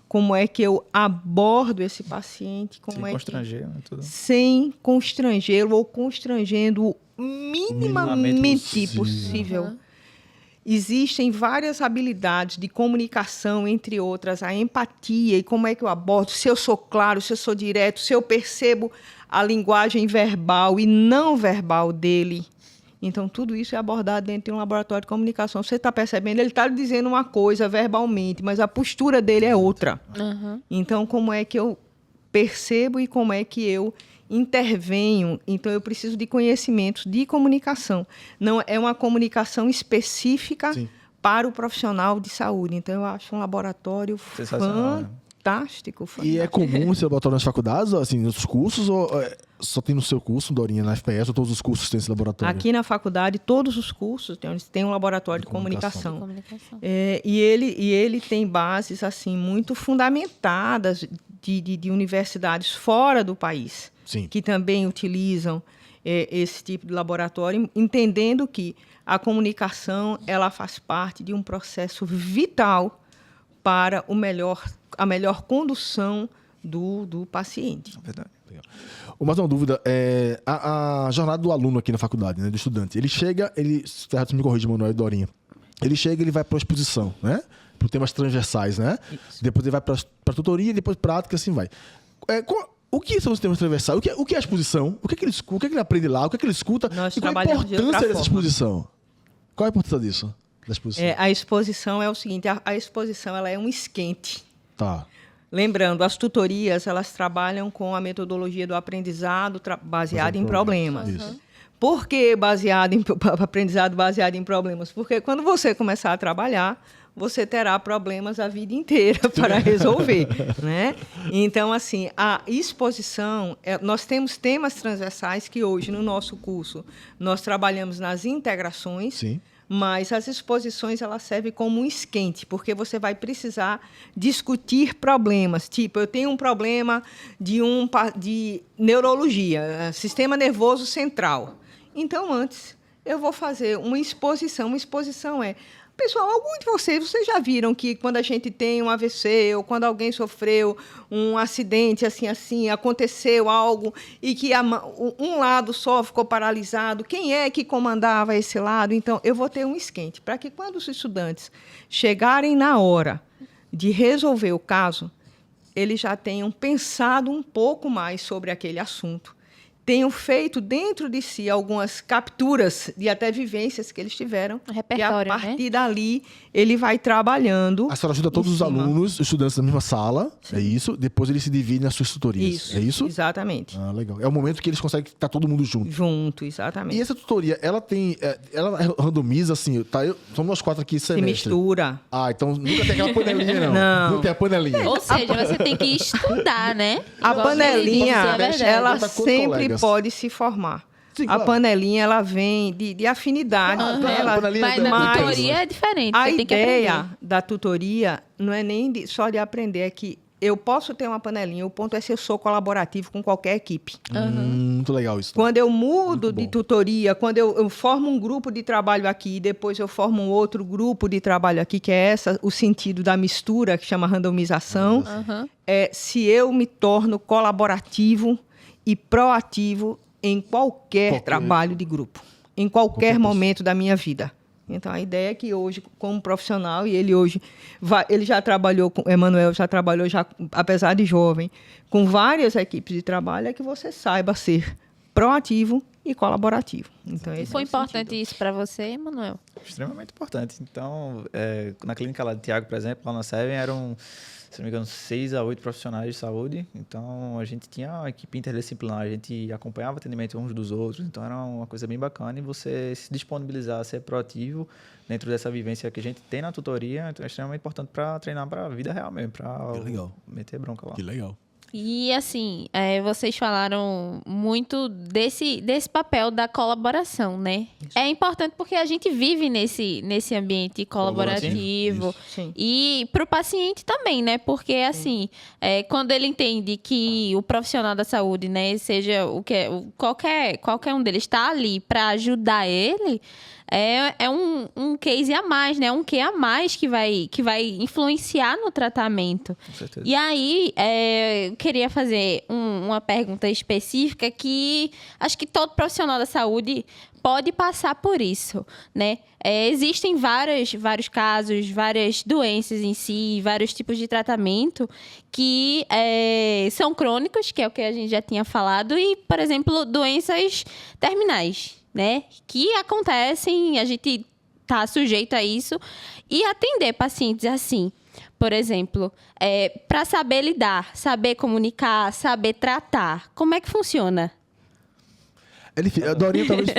Speaker 3: Como é que eu abordo esse paciente?
Speaker 4: Sem constranger, né? Tudo.
Speaker 3: Sem constrangê-lo ou constrangendo-o minimamente possível. Existem várias habilidades de comunicação, entre outras, a empatia e como é que eu abordo, se eu sou claro, se eu sou direto, se eu percebo a linguagem verbal e não verbal dele. Então, tudo isso é abordado dentro de um laboratório de comunicação. Você está percebendo? Ele está dizendo uma coisa verbalmente, mas a postura dele é outra.
Speaker 1: Uhum.
Speaker 3: Então, como é que eu percebo e como é que eu intervenho? Então, eu preciso de conhecimentos de comunicação. Não é uma comunicação específica
Speaker 2: Sim.
Speaker 3: para o profissional de saúde. Então, eu acho um laboratório
Speaker 4: Sensacional, né?
Speaker 3: fantástico.
Speaker 2: E é comum esse laboratório nas faculdades, assim, nos cursos, ou só tem no seu curso, Dorinha, na FPS, ou todos os cursos têm esse laboratório?
Speaker 3: Aqui na faculdade, todos os cursos têm um laboratório de
Speaker 2: comunicação.
Speaker 3: comunicação. E ele tem bases assim muito fundamentadas de universidades fora do país,
Speaker 2: Sim.
Speaker 3: que também utilizam esse tipo de laboratório, entendendo que a comunicação ela faz parte de um processo vital para a melhor condução do paciente.
Speaker 4: Verdade.
Speaker 2: Mais uma dúvida, a jornada do aluno aqui na faculdade, né, do estudante, ele chega, certo, me corrige, Manuel e Dorinha, ele chega, ele vai para a exposição, né, para temas transversais, né, depois ele vai para a tutoria, depois prática, assim vai. O que são os temas transversais? O que é a exposição? O que ele escuta? O que ele aprende lá? O que ele escuta?
Speaker 3: Nós
Speaker 2: E qual a
Speaker 3: trabalhamos de outra
Speaker 2: importância dessa
Speaker 3: forma.
Speaker 2: exposição? Qual a importância disso, da exposição?
Speaker 3: A exposição é o seguinte, a exposição ela é um esquente.
Speaker 2: Tá.
Speaker 3: Lembrando, as tutorias, elas trabalham com a metodologia do aprendizado baseado em problemas.
Speaker 2: Isso.
Speaker 3: Por que aprendizado baseado em problemas? Porque quando você começar a trabalhar, você terá problemas a vida inteira para resolver, né? Então, assim, a exposição... nós temos temas transversais que hoje, no nosso curso, nós trabalhamos nas integrações.
Speaker 2: Sim.
Speaker 3: Mas as exposições elas servem como um esquente, porque você vai precisar discutir problemas. Tipo, eu tenho um problema de neurologia, sistema nervoso central. Então, antes, eu vou fazer uma exposição. Uma exposição Pessoal, alguns de vocês já viram que quando a gente tem um AVC ou quando alguém sofreu um acidente assim, aconteceu algo e que um lado só ficou paralisado, quem é que comandava esse lado? Então, eu vou ter um esquente para que quando os estudantes chegarem na hora de resolver o caso, eles já tenham pensado um pouco mais sobre aquele assunto, tenham feito dentro de si algumas capturas de até vivências que eles tiveram.
Speaker 1: Repertório,
Speaker 3: e a partir dali, ele vai trabalhando.
Speaker 2: A senhora ajuda todos os alunos, estudantes da mesma sala, é isso? Depois eles se dividem nas suas tutorias,
Speaker 3: Isso,
Speaker 2: é isso?
Speaker 3: Exatamente.
Speaker 2: Ah, legal. É o momento que eles conseguem estar todo mundo junto.
Speaker 3: Junto, exatamente.
Speaker 2: E essa tutoria, ela randomiza, assim, somos nós 4 aqui
Speaker 3: Se
Speaker 2: semestre.
Speaker 3: mistura.
Speaker 2: Ah, então nunca tem aquela panelinha, não.
Speaker 3: Não.
Speaker 2: Não tem a panelinha.
Speaker 1: Ou seja, você tem que estudar, né?
Speaker 3: A panelinha,
Speaker 1: Isso é verdade.
Speaker 3: ela
Speaker 2: Tá com
Speaker 3: sempre
Speaker 2: colegas.
Speaker 3: pode se formar.
Speaker 2: Sim,
Speaker 3: A
Speaker 2: claro.
Speaker 3: panelinha, ela vem de afinidade.
Speaker 2: Ah,
Speaker 3: né?
Speaker 2: tá,
Speaker 3: Ela-
Speaker 2: a panelinha
Speaker 1: Mas
Speaker 2: também.
Speaker 1: na
Speaker 3: Mas
Speaker 1: tutoria é diferente.
Speaker 3: A
Speaker 1: Você tem que aprender.
Speaker 3: ideia da tutoria não é nem só de aprender, é que eu posso ter uma panelinha, o ponto é se eu sou colaborativo com qualquer equipe.
Speaker 2: Muito legal isso.
Speaker 3: Quando eu mudo
Speaker 2: Muito
Speaker 3: de
Speaker 2: bom.
Speaker 3: tutoria, quando eu formo um grupo de trabalho aqui, depois eu formo um outro grupo de trabalho aqui, que é o sentido da mistura, que chama randomização,
Speaker 1: Aham.
Speaker 3: se eu me torno colaborativo e proativo em qualquer trabalho de grupo, em qualquer momento da minha vida. Então, a ideia é que hoje, como profissional, e ele hoje ele já trabalhou, Emanuel já trabalhou, apesar de jovem, com várias equipes de trabalho, é que você saiba ser proativo e colaborativo. Então, esse
Speaker 1: Foi
Speaker 3: é o
Speaker 1: importante
Speaker 3: sentido.
Speaker 1: isso para você, Manuel?
Speaker 4: Extremamente importante. Então, na clínica lá de Tiago, por exemplo, lá na Seven, eram, se não me engano, 6 a 8 profissionais de saúde. Então, a gente tinha uma equipe interdisciplinar, a gente acompanhava o atendimento uns dos outros. Então, era uma coisa bem bacana. E você se disponibilizar a ser proativo dentro dessa vivência que a gente tem na tutoria, então é extremamente importante para treinar para a vida real mesmo, para
Speaker 2: legal.
Speaker 4: meter bronca lá.
Speaker 2: Que legal.
Speaker 1: E, assim, vocês falaram muito desse papel da colaboração, né?
Speaker 3: Isso.
Speaker 1: É importante porque a gente vive nesse ambiente colaborativo.
Speaker 2: Isso.
Speaker 3: Sim.
Speaker 1: E para o paciente também, né? Porque, assim, quando ele entende que o profissional da saúde, né, seja qualquer um deles está ali para ajudar ele, é um case a mais, né? Um quê a mais que vai influenciar no tratamento.
Speaker 4: Com certeza.
Speaker 1: E aí, eu queria fazer uma pergunta específica que acho que todo profissional da saúde pode passar por isso, né? Existem vários casos, várias doenças em si, vários tipos de tratamento que são crônicos, que é o que a gente já tinha falado, e, por exemplo, doenças terminais, né? Que acontecem, a gente tá sujeito a isso. E atender pacientes assim, por exemplo, para saber lidar, saber comunicar, saber tratar, como é que funciona?
Speaker 2: A Dorinha talvez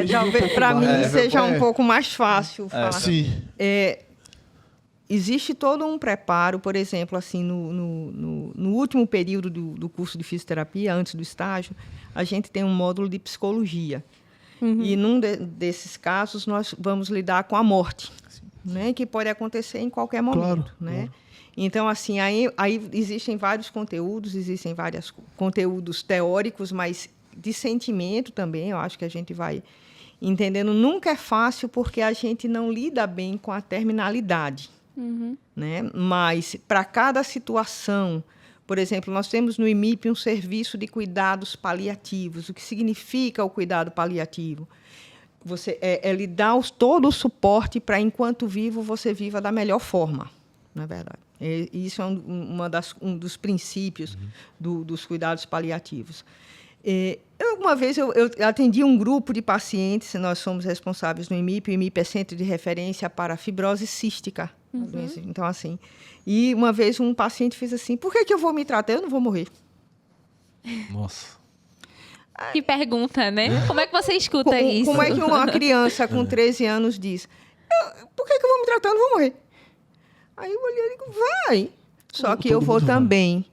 Speaker 3: Talvez para mim seja um pouco mais fácil falar.
Speaker 2: Sim.
Speaker 3: Existe todo um preparo, por exemplo, assim, no último período do curso de fisioterapia, antes do estágio, a gente tem um módulo de psicologia. E num desses casos, nós vamos lidar com a morte, né, que pode acontecer em qualquer momento.
Speaker 2: Claro,
Speaker 3: Né?
Speaker 2: claro.
Speaker 3: Então, assim, aí existem vários conteúdos, existem vários conteúdos teóricos, mas de sentimento também, eu acho que a gente vai entendendo. Nunca é fácil porque a gente não lida bem com a terminalidade. Né? Mas, para cada situação, por exemplo, nós temos no IMIP um serviço de cuidados paliativos. O que significa o cuidado paliativo? Você lhe dá todo o suporte para, enquanto vivo, você viva da melhor forma, na verdade. Isso é um dos princípios dos cuidados paliativos. Uma vez eu atendi um grupo de pacientes, nós somos responsáveis no IMIP, o IMIP é Centro de Referência para Fibrose Cística. Então, assim, e uma vez um paciente fez assim, por que eu vou me tratar? Eu não vou morrer.
Speaker 2: Nossa.
Speaker 1: Que pergunta, né? Como é que você escuta isso?
Speaker 3: Como é que uma criança com 13 anos diz, por que eu vou me tratar? Eu não vou morrer. Aí eu olhei e digo, vai. Só que eu vou também.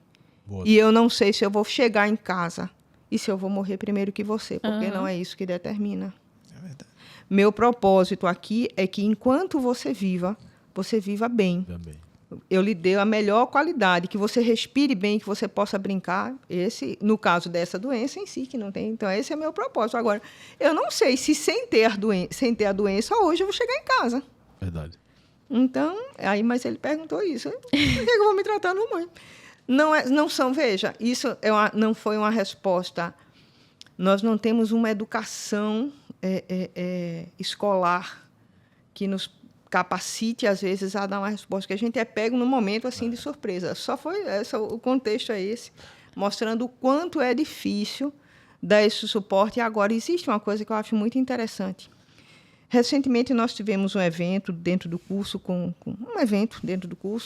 Speaker 2: Boa.
Speaker 3: E eu não sei se eu vou chegar em casa e se eu vou morrer primeiro que você, porque não é isso que determina.
Speaker 4: É verdade.
Speaker 3: Meu propósito aqui é que, enquanto você viva bem.
Speaker 2: Também.
Speaker 3: Eu lhe dei a melhor qualidade, que você respire bem, que você possa brincar. No caso dessa doença em si, que não tem. Então, esse é meu propósito. Agora, eu não sei se sem ter a doença, hoje eu vou chegar em casa.
Speaker 2: Verdade.
Speaker 3: Então, mas ele perguntou isso. Por que eu vou me tratar no mãe? Não são, veja, isso não foi uma resposta. Nós não temos uma educação escolar que nos capacite, às vezes, a dar uma resposta, que a gente é pego no momento assim de surpresa. Só foi o contexto é esse, mostrando o quanto é difícil dar esse suporte. E agora, existe uma coisa que eu acho muito interessante. Recentemente, nós tivemos um evento dentro do curso,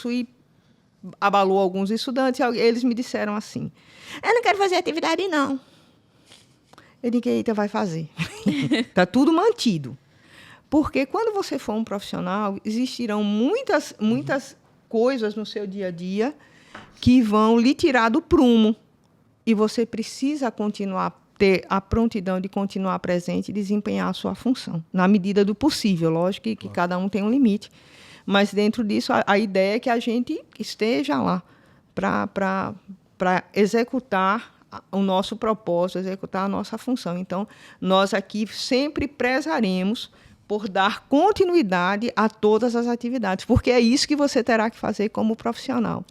Speaker 3: e abalou alguns estudantes, e eles me disseram assim, eu não quero fazer atividade, não. Eu digo, eita, vai fazer. Está tudo mantido. Porque quando você for um profissional, existirão muitas coisas no seu dia a dia que vão lhe tirar do prumo. E você precisa ter a prontidão de continuar presente e desempenhar a sua função, na medida do possível. Lógico que cada um tem um limite. Mas, dentro disso, a ideia é que a gente esteja lá para executar o nosso propósito, executar a nossa função. Então, nós aqui sempre prezaremos por dar continuidade a todas as atividades, porque é isso que você terá que fazer como profissional.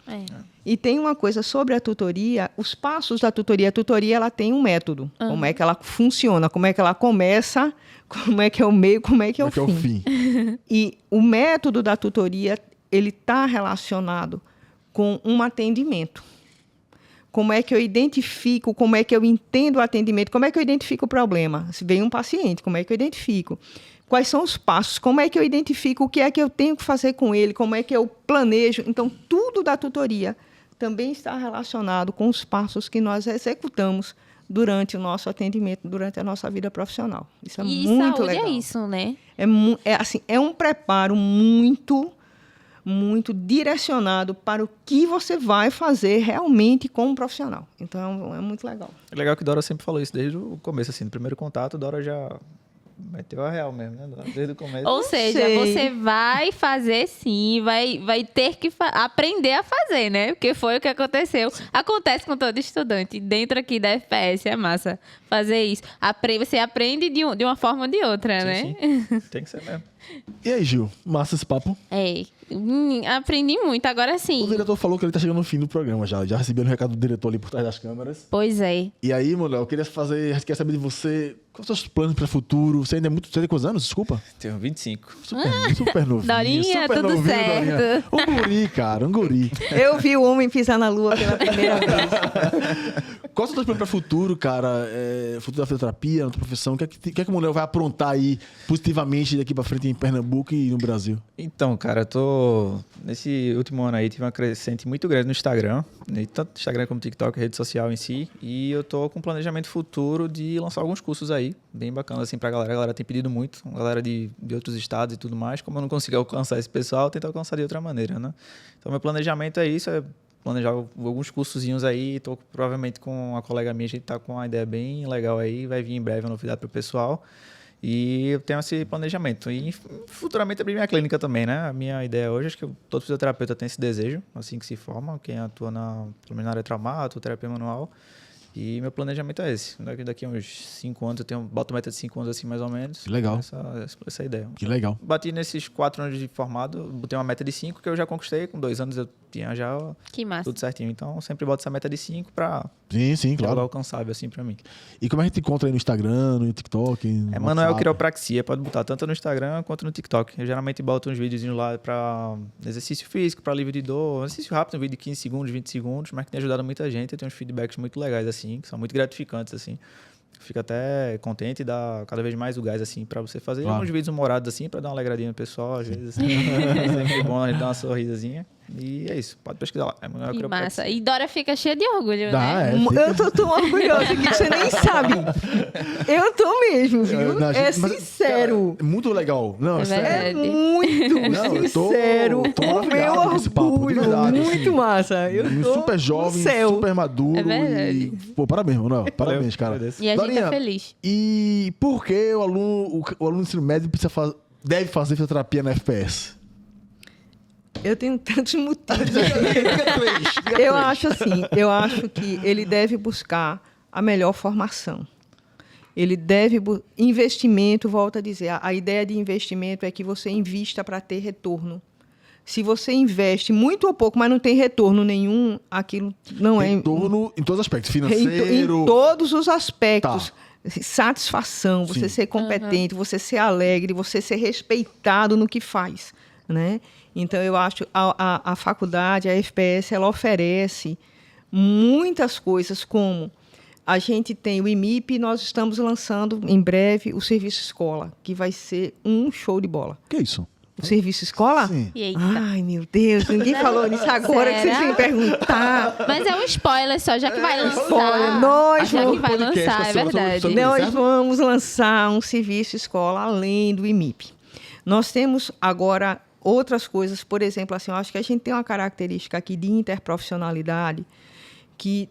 Speaker 3: E tem uma coisa sobre a tutoria, os passos da tutoria. A tutoria ela tem um método, como é que ela funciona, como é que ela começa, como é que é o meio, como é que é o fim. E o método da tutoria, ele está relacionado com um atendimento. Como é que eu identifico, como é que eu entendo o atendimento, como é que eu identifico o problema? Se vem um paciente, como é que eu identifico? Quais são os passos? Como é que eu identifico o que é que eu tenho que fazer com ele? Como é que eu planejo? Então, tudo da tutoria também está relacionado com os passos que nós executamos durante o nosso atendimento, durante a nossa vida profissional. Isso é muito legal.
Speaker 1: E saúde é isso, né?
Speaker 3: É um preparo muito direcionado para o que você vai fazer realmente como profissional. Então, é muito legal.
Speaker 4: É legal que Dora sempre falou isso desde o começo, assim, no primeiro contato, Dora já meteu a real mesmo, né? Desde o começo.
Speaker 1: Ou seja, você vai fazer sim, vai ter que aprender a fazer, né? Porque foi o que aconteceu. Acontece com todo estudante. Dentro aqui da FPS, é massa fazer isso. Você aprende de uma forma ou de outra, né?
Speaker 4: Sim. Tem que ser mesmo.
Speaker 2: E aí, Gil? Massa esse papo?
Speaker 1: Aprendi muito. Agora sim.
Speaker 2: O diretor falou que ele tá chegando no fim do programa já. Já recebi o recado do diretor ali por trás das câmeras.
Speaker 1: Pois é.
Speaker 2: E aí, Manuel, eu queria saber de você, quais são os seus planos para o futuro? Você ainda é muito... Você tem quantos anos? Desculpa.
Speaker 4: Tenho 25.
Speaker 2: Super novinho.
Speaker 1: Dorinha,
Speaker 2: super
Speaker 1: tudo
Speaker 2: novinho,
Speaker 1: certo.
Speaker 2: Dorinha. Um guri, cara, um guri.
Speaker 3: Eu vi o homem pisar na lua pela primeira vez.
Speaker 2: Quais são os seus planos para o futuro, cara? Futuro da fisioterapia, na tua profissão? O que é que o Manuel vai aprontar aí positivamente daqui para frente em Pernambuco e no Brasil?
Speaker 4: Então, cara, eu tô... Nesse último ano aí, tive uma crescente muito grande no Instagram, tanto Instagram como TikTok, rede social em si, e eu tô com um planejamento futuro de lançar alguns cursos aí, bem bacanas assim pra galera. A galera tem pedido muito, a galera de outros estados e tudo mais. Como eu não consigo alcançar esse pessoal, eu tento alcançar de outra maneira, né? Então, meu planejamento é isso, planejar alguns cursozinhos aí. Tô provavelmente com uma colega minha, a gente tá com uma ideia bem legal aí, vai vir em breve a novidade pro pessoal. E eu tenho esse planejamento. E futuramente abrir minha clínica também, né? A minha ideia hoje, acho que todo fisioterapeuta tem esse desejo, assim que se forma, quem atua pelo menos na área traumática, terapia manual. E meu planejamento é esse. Daqui a uns 5 anos, boto meta de 5 anos assim, mais ou menos.
Speaker 2: Que legal.
Speaker 4: Essa ideia.
Speaker 2: Que legal.
Speaker 4: Bati nesses 4 anos de formado, botei uma meta de 5, que eu já conquistei. Com 2 anos eu tinha já
Speaker 1: Que massa.
Speaker 4: tudo certinho. Então, sempre boto essa meta de 5 pra
Speaker 2: Sim, claro.
Speaker 4: algo alcançável, assim, pra mim.
Speaker 2: E como é que te encontra aí no Instagram, no TikTok? No
Speaker 4: Manuel
Speaker 2: WhatsApp?
Speaker 4: Quiropraxia. Pode botar tanto no Instagram quanto no TikTok. Eu geralmente boto uns videozinhos lá pra exercício físico, pra alívio de dor. Exercício rápido, um vídeo de 15 segundos, 20 segundos, mas que tem ajudado muita gente. Eu tenho uns feedbacks muito legais, assim, que são muito gratificantes, assim. Fico até contente e dá cada vez mais o gás, assim, pra você fazer
Speaker 2: Claro.
Speaker 4: uns vídeos humorados, assim, pra dar uma alegradinha no pessoal, às vezes, assim. É sempre bom a gente dar uma sorrisazinha. E é isso. Pode pesquisar lá. É Manuel
Speaker 1: Que
Speaker 4: Quiropraxia.
Speaker 1: massa. E Dora fica cheia de orgulho,
Speaker 2: Dá,
Speaker 1: né?
Speaker 2: fica-
Speaker 3: Eu tô tão orgulhosa que você nem sabe. Eu tô mesmo, viu?
Speaker 2: Não,
Speaker 3: É
Speaker 2: mas,
Speaker 3: sincero.
Speaker 2: cara, é muito legal. Não,
Speaker 1: É
Speaker 2: sério.
Speaker 3: É
Speaker 1: verdade.
Speaker 3: muito
Speaker 2: Não, eu tô
Speaker 3: sincero. O meu
Speaker 2: maravilhado com esse papo, de
Speaker 3: orgulho.
Speaker 2: verdade,
Speaker 3: Muito
Speaker 2: assim.
Speaker 3: massa. Eu tô
Speaker 2: Super jovem,
Speaker 3: no céu.
Speaker 2: super maduro.
Speaker 1: É verdade.
Speaker 2: E, pô, parabéns, Manuel. Parabéns, cara.
Speaker 4: agradeço.
Speaker 1: E a gente
Speaker 2: Dorinha,
Speaker 1: tá feliz.
Speaker 2: E por que o aluno do ensino médio deve fazer fisioterapia na FPS?
Speaker 3: Eu tenho tantos motivos. Eu acho que ele deve buscar a melhor formação. Ele deve... Investimento, volto a dizer, a ideia de investimento é que você invista para ter retorno. Se você investe muito ou pouco, mas não tem retorno nenhum, aquilo não é...
Speaker 2: Retorno em todos os aspectos.
Speaker 3: Em
Speaker 2: Financeiro.
Speaker 3: todos os aspectos.
Speaker 2: Tá.
Speaker 3: Satisfação, você
Speaker 2: Sim.
Speaker 3: ser competente, você ser alegre, você ser respeitado no que faz, né? Então, eu acho a faculdade, a FPS, ela oferece muitas coisas, como a gente tem o IMIP e nós estamos lançando em breve o Serviço Escola, que vai ser um show de bola.
Speaker 2: O que é isso?
Speaker 3: O Serviço Escola?
Speaker 2: Sim.
Speaker 1: E eita.
Speaker 3: Ai, meu Deus, ninguém falou nisso agora que vocês
Speaker 1: Será?
Speaker 3: vêm perguntar.
Speaker 1: Mas é um spoiler só, já que vai lançar.
Speaker 3: spoiler. Nós
Speaker 1: já que
Speaker 3: vamos-
Speaker 1: vai
Speaker 2: podcast
Speaker 1: lançar, é
Speaker 2: sobre-
Speaker 1: verdade.
Speaker 2: sobre-
Speaker 3: Nós
Speaker 2: certo?
Speaker 3: vamos lançar um serviço escola além do IMIP. Nós temos agora outras coisas, por exemplo, assim, eu acho que a gente tem uma característica aqui de interprofissionalidade que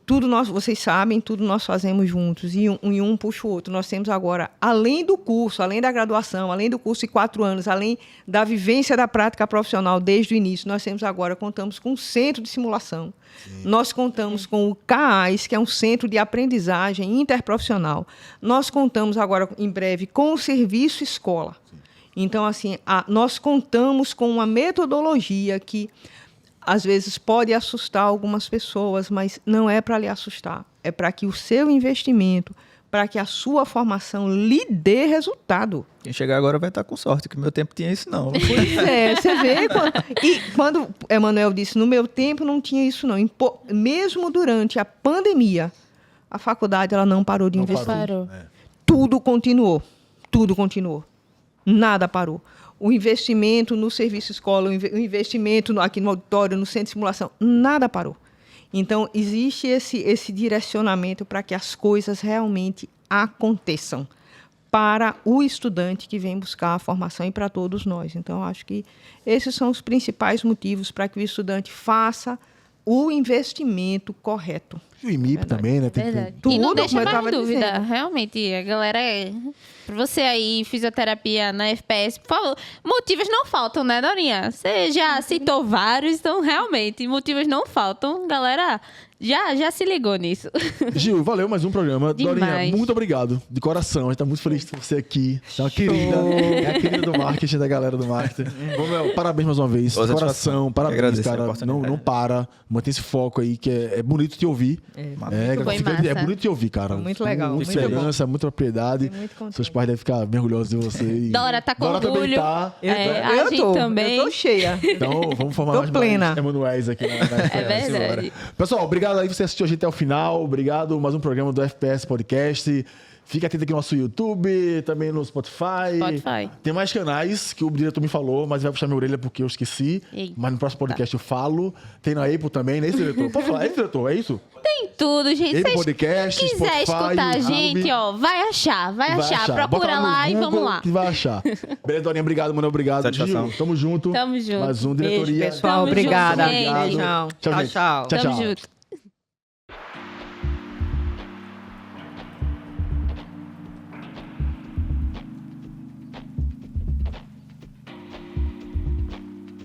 Speaker 3: vocês sabem, tudo nós fazemos juntos, e um puxa o outro. Nós temos agora, além do curso, além da graduação, além do curso de 4 anos, além da vivência da prática profissional desde o início, contamos com um centro de simulação. Sim. Nós contamos com o CAAS, que é um centro de aprendizagem interprofissional. Nós contamos agora, em breve, com o serviço escola. Sim. Então, assim, nós contamos com uma metodologia que às vezes pode assustar algumas pessoas, mas não é para lhe assustar. É para que o seu investimento, para que a sua formação lhe dê resultado.
Speaker 4: Quem chegar agora vai estar com sorte, que no meu tempo tinha isso não.
Speaker 3: Pois é, você vê. Quando Emanuel disse, no meu tempo não tinha isso não. Mesmo durante a pandemia, a faculdade ela não parou de investir.
Speaker 1: Parou.
Speaker 3: Tudo continuou. Nada parou. O investimento no serviço escola, o investimento aqui no auditório, no centro de simulação, nada parou. Então, existe esse direcionamento para que as coisas realmente aconteçam para o estudante que vem buscar a formação e para todos nós. Então, acho que esses são os principais motivos para que o estudante faça o investimento correto.
Speaker 2: E o IMIP também, né? Tem
Speaker 1: tudo, e não deixa mais dúvida. Dizendo. Realmente, a galera... Pra você aí, fisioterapia na FPS, por favor, motivos não faltam, né, Dorinha? Você já citou vários, então, realmente, motivos não faltam. Galera, já se ligou nisso.
Speaker 2: Gil, valeu mais um programa.
Speaker 1: Demais.
Speaker 2: Dorinha, muito obrigado. De coração, a gente tá muito feliz de ter você aqui. Você é uma querida. É a querida do marketing, da galera do marketing. Bom, meu, parabéns mais uma vez. De coração, parabéns, cara. Não para. Mantém esse foco aí, que é bonito te ouvir. É bonito te ouvir, cara.
Speaker 3: Muito legal.
Speaker 2: Muita segurança, muita propriedade. Seus pais devem ficar orgulhosos de você.
Speaker 1: Dora tá com
Speaker 2: Dora
Speaker 1: orgulho.
Speaker 2: Tá.
Speaker 3: Eu
Speaker 1: tô também.
Speaker 3: Eu tô cheia.
Speaker 2: Então, vamos formar mais Emanuéis aqui na FPS.
Speaker 1: É verdade.
Speaker 2: Pessoal, obrigado aí por você assistir a gente até o final. Obrigado. Mais um programa do FPS Podcast. Fica atento aqui no nosso YouTube, também no Spotify. Tem mais canais que o diretor me falou, mas vai puxar minha orelha porque eu esqueci.
Speaker 1: Eita.
Speaker 2: Mas no próximo podcast eu falo. Tem na Apple também, né, diretor? Pode falar, diretor? É isso?
Speaker 1: Tem tudo, gente.
Speaker 2: Apple Podcast,
Speaker 1: quiser
Speaker 2: Spotify,
Speaker 1: escutar a gente, ó, vai achar. Procura lá e vamos lá.
Speaker 2: Que vai achar. Beleza, Dorinha, obrigado, mano. Obrigado.
Speaker 4: Satisfação.
Speaker 2: Gil, tamo junto.
Speaker 1: Tamo junto.
Speaker 2: Mais um diretoria.
Speaker 3: Beijo, pessoal.
Speaker 1: Tamo
Speaker 3: Obrigada.
Speaker 1: junto, gente.
Speaker 3: Tchau.
Speaker 2: Tchau, gente.
Speaker 3: Tchau.
Speaker 1: Tamo junto.